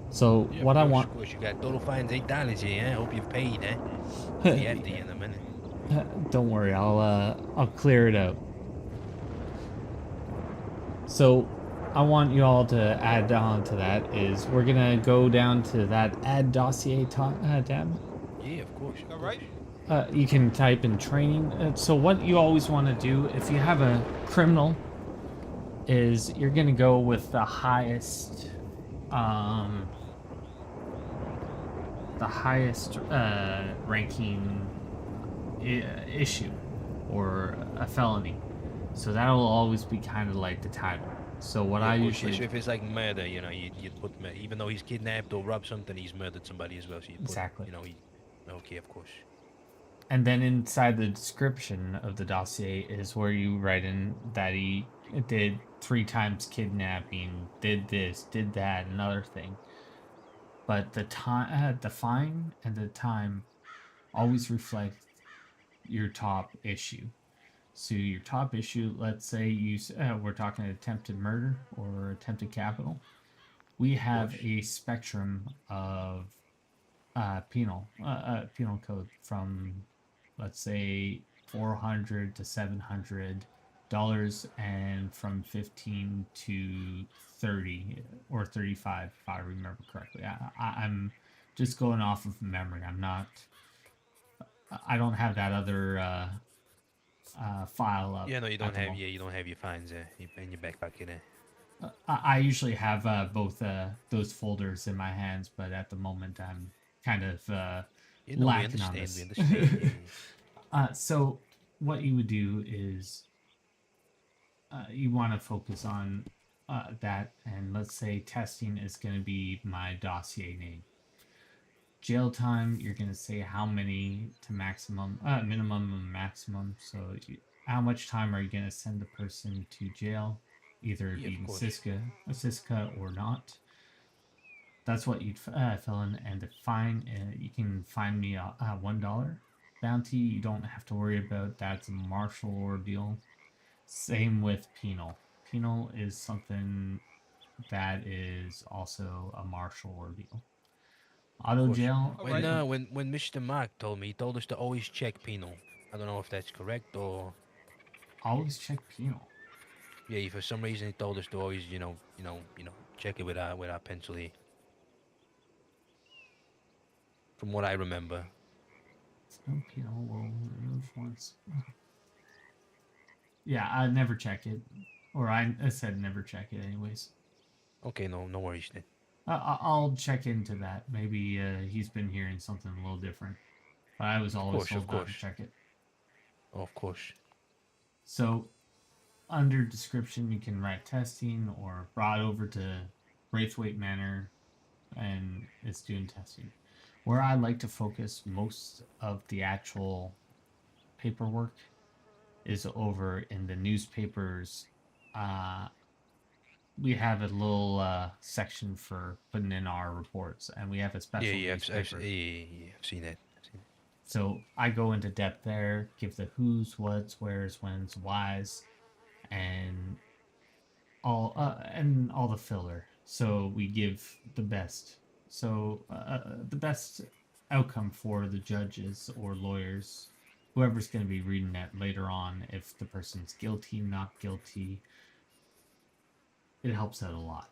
So Yeah, what I of want, course, you got total fines $8 here. I hope you've paid, eh? Be after you in a minute. don't worry, I'll clear it out. So I want you all to add on to that is we're gonna go down to that add dossier tab. Yeah, of course. Of All course. right. You can type in training. So what you always want to do if you have a criminal is you're gonna go with the highest ranking issue or a felony. So that'll always be kind of like the title. So what Yeah, I of course, usually so if it's like murder, you know, you'd put even though he's kidnapped or robbed something, he's murdered somebody as well. So you put, exactly. you know, okay, of course. And then inside the description of the dossier is where you write in that he did 3 times kidnapping, did this, did that, another thing. But the time, the fine and the time always reflect your top issue. So your top issue, let's say we're talking attempted murder or attempted capital. We have a spectrum of penal code from, let's say, 400 to $700, and from 15 to 30 or 35, if I remember correctly. I'm just going off of memory. I'm not. I don't have that other file up Yeah, no, you at don't the have. moment. Yeah, you don't have your fines in your back pocket. I usually have both those folders in my hands, but at the moment I'm kind of You know, we lacking on understand. We this. understand. Yeah. So what you would do is you want to focus on that, and let's say testing is going to be my dossier name. Jail time, you're going to say how many to maximum, minimum and maximum. So how much time are you going to send the person to jail, either Yeah, of being course. Siska or not. That's what you'd fill in, and the fine, you can find me a $1 bounty. You don't have to worry about that's a Marshal ordeal. Same with penal. Penal is something that is also a Marshal ordeal. Auto Course. jail. All When right. when Mr. Mark told me, he told us to always check penal. I don't know if that's correct or Always check penal. yeah. For some reason, he told us to always, check it with our pencil here. From what I remember. No penal will remove once. Yeah, I never check it, or I said never check it anyways. Okay, no worries then. I'll check into that. Maybe he's been hearing something a little different. But I was always Of told not to course, check it. of course. So under description, you can write testing or brought over to Braithwaite Manor, and it's doing testing. Where I like to focus most of the actual paperwork is over in the newspapers. Uh, we have a little section for putting in our reports, and we have a special newspaper. I've seen that. So I go into depth there, give the who's, what's, where's, when's, why's, and all the filler. So we give the best. So the best outcome for the judges or lawyers, whoever's going to be reading that later on, if the person's guilty, not guilty, it helps out a lot.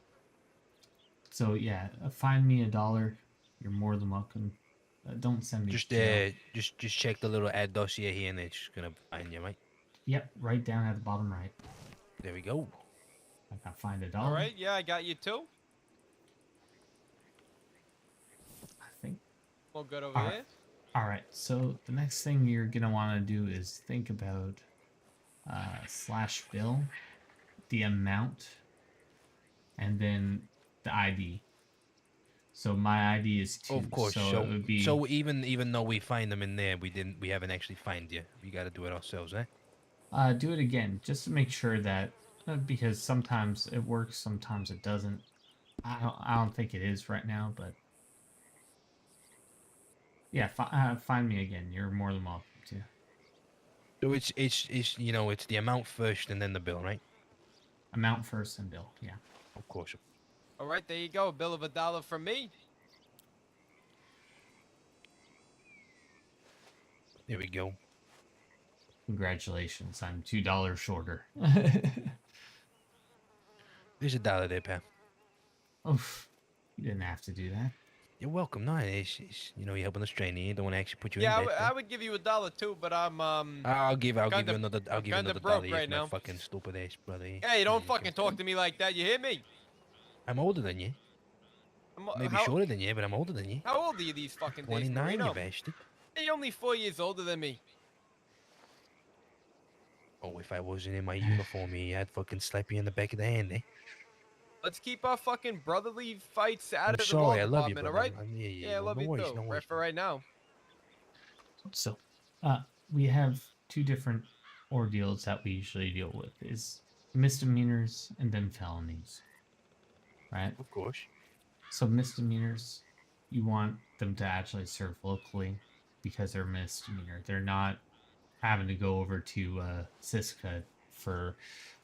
So yeah, find me $1. You're more than welcome. Don't send me Just to jail. just check the little ad dossier here, and it's gonna find you, right? Yep, right down at the bottom right. There we go. I can find $1. All right. Yeah, I got you too. I think. All good over All right. here. All right. So the next thing you're gonna want to do is think about slash bill, the amount, and then the ID. So my ID is 2. Of course. So it would be. So even though we find them in there, we haven't actually find you. We got to do it ourselves, eh? Do it again just to make sure that because sometimes it works, sometimes it doesn't. I don't think it is right now, but Yeah, find me again. You're more than welcome to. So it's you know it's the amount first and then the bill, right? Amount first and bill. Yeah. Of course. All right, there you go. A bill of $1 from me. There we go. Congratulations. I'm $2 shorter. There's $1 there, pal. Oof. You didn't have to do that. You're welcome. No, it's you know you're helping us train here. Don't want to actually put you Yeah, in debt. I would give you $1 too, but I'm I'll give you kinda- another. I'll I'm give you kinda another broke $1 right my now. fucking stupid ass brother. here. Hey, don't Yeah, fucking talk to me like that. You hear me? I'm older than you. Maybe how, shorter than you, but I'm older than you. how old are you these fucking days, 29, you Marino? bastard. Hey, you're only 4 years older than me. Oh, if I wasn't in my uniform here, I'd fucking slap you in the back of the hand, eh? Let's keep our fucking brotherly fights out I'm of the sorry, law I love you, department, all brother. right? Yeah, Yeah, I love no you worries, too. no Right worries. for right now. So, we have two different ordeals that we usually deal with: is misdemeanors and then felonies, right? Of course. So misdemeanors, you want them to actually serve locally because they're misdemeanor. They're not having to go over to Siska for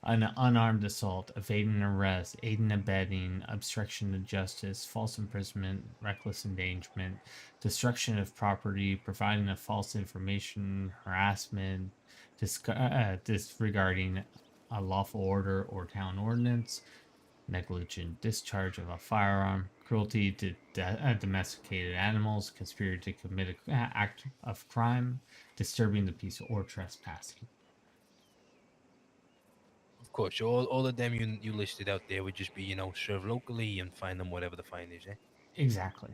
an unarmed assault, evading an arrest, aiding and abetting, obstruction of justice, false imprisonment, reckless endangerment, destruction of property, providing of false information, harassment, disregarding a lawful order or town ordinance, negligent discharge of a firearm, cruelty to domesticated animals, conspiracy to commit an act of crime, disturbing the peace, or trespassing. Of course. All of them you listed out there would just be, you know, serve locally and find them whatever the fine is, eh? Exactly.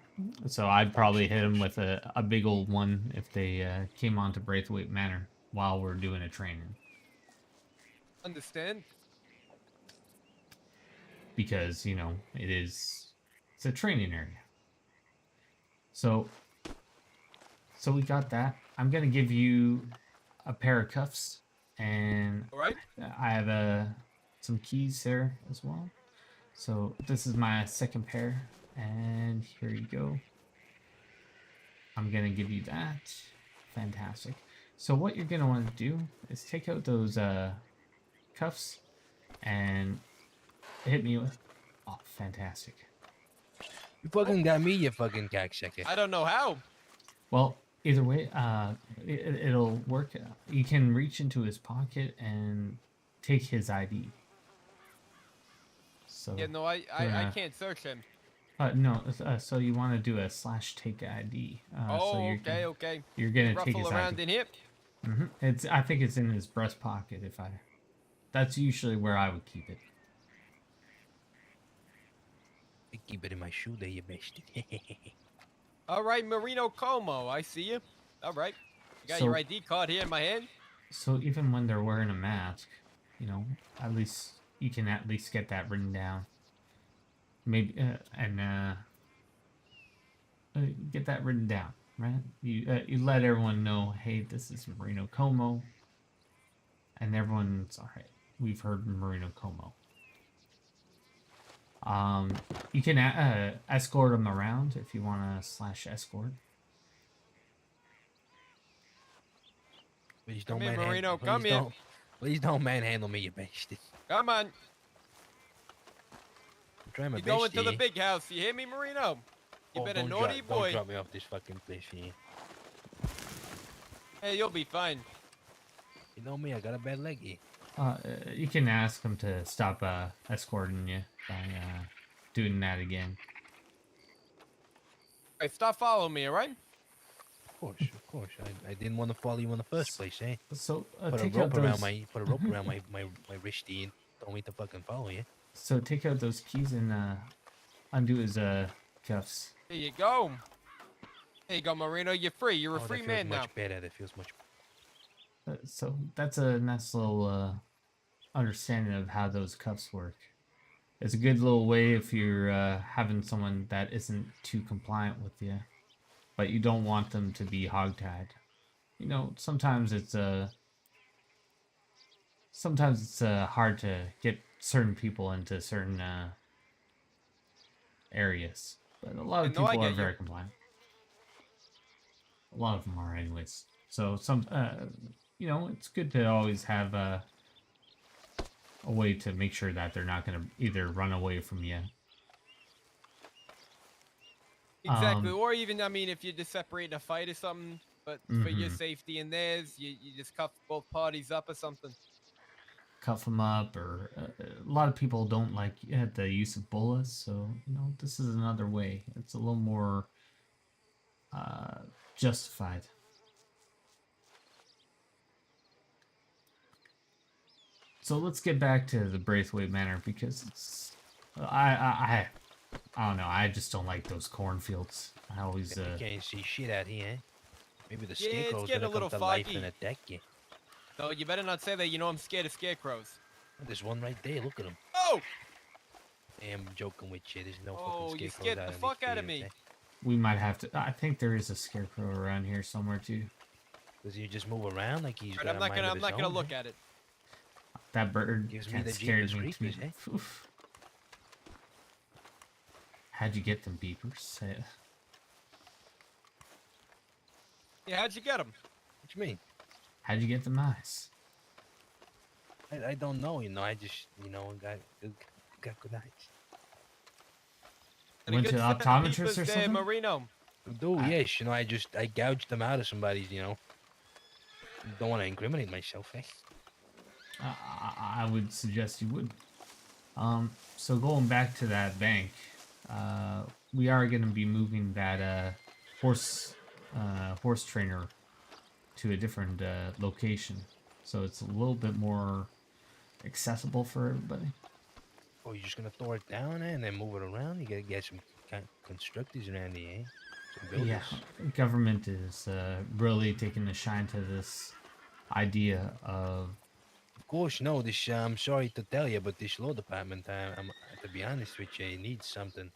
So I'd probably hit them with a big old one if they came onto Braithwaite Manor while we're doing a training. Understand? Because, you know, it's a training area. So we got that. I'm gonna give you a pair of cuffs, and All right. I have some keys there as well. So this is my second pair, and here you go. I'm gonna give you that. Fantastic. So what you're gonna want to do is take out those cuffs and hit me with. Oh, fantastic. You fucking got me, you fucking cocksucker. I don't know how. Well, either way, it'll work. You can reach into his pocket and take his ID. So Yeah, no, I gonna- can't search him. no. So you want to do a /take ID. Oh, so you're okay, okay. You're gonna take Ruffle his around ID. in here. I think it's in his breast pocket. That's usually where I would keep it. I keep it in my shoe there, you bastard. All right, Marino Como, I see you. All right. You got So- your ID card here in my hand. So even when they're wearing a mask, you know, at least you can at least get that written down. Maybe get that written down, right? You let everyone know, hey, this is Marino Como, and everyone's all right. We've heard Marino Como. You can escort them around if you want to /escort. Please Come don't here, manhandle. Marino, Please come here. don't. Please don't manhandle me, you bastard. Come on. I'm trying my You're best going to the here. big house. You hear me, Marino? You've Oh, been a don't naughty drop, boy. Don't drop me off this fucking place here. Hey, you'll be fine. You know me, I got a bad leg here. You can ask them to stop escorting you by doing that again. Hey, stop following me, all right? Of course. I didn't want to follow you in the first place, eh? So Put a take out rope around those. my wristy and told me to fucking follow you. So take out those keys and undo his cuffs. Here you go. Here you go, Marino. You're free. You're a Oh, free that man feels now. much better. That feels much. So that's a nice little understanding of how those cuffs work. It's a good little way if you're having someone that isn't too compliant with you, but you don't want them to be hogtied. You know, sometimes it's hard to get certain people into certain areas, but a lot of No, I people are get you. very compliant. A lot of them are, anyways. So some, you know, it's good to always have a way to make sure that they're not going to either run away from you. Exactly. Or even, I mean, if you're just separating a fight or something, but for your Mhm. safety and theirs, you just cuff both parties up or something. Cuff them up, or a lot of people don't like the use of bullets, so you know this is another way. It's a little more justified. So let's get back to the Braithwaite Manor because it's I don't know. I just don't like those cornfields. I always You can't see shit out here. Eh? Maybe the Yeah, it's scarecrow's getting gonna a little come to life foggy. and attack you. No, you better not say that. You know I'm scared of scarecrows. There's one right there. Look at him. Oh! I'm joking with you. There's no Oh, fucking you scarecrows scared out the in fuck these out of fields, me. eh? we might have to. I think there is a scarecrow around here somewhere too. Does he just move around like he's Right, got I'm not gonna. I'm not gonna own, look eh? at it. That bird Gives me kind the of scared jeepers me to me. creepers, eh? Oof. How'd you get them beepers? Yeah, how'd you get him? What you mean? How'd you get them eyes? I don't know. You know, I just got good eyes. Went to the optometrist or something? Marino. Do yes, you know, I gouged them out of somebody's. You know, don't want to incriminate myself, eh? I would suggest you would. So going back to that bank, we are going to be moving that horse trainer to a different location, so it's a little bit more accessible for everybody. Oh, you're just gonna throw it down there and then move it around? You gotta get some constructors around here, eh? Some builders. Yeah, government is really taking a shine to this idea of. Of course, no. This I'm sorry to tell you, but this law department, I'm to be honest with you, it needs something.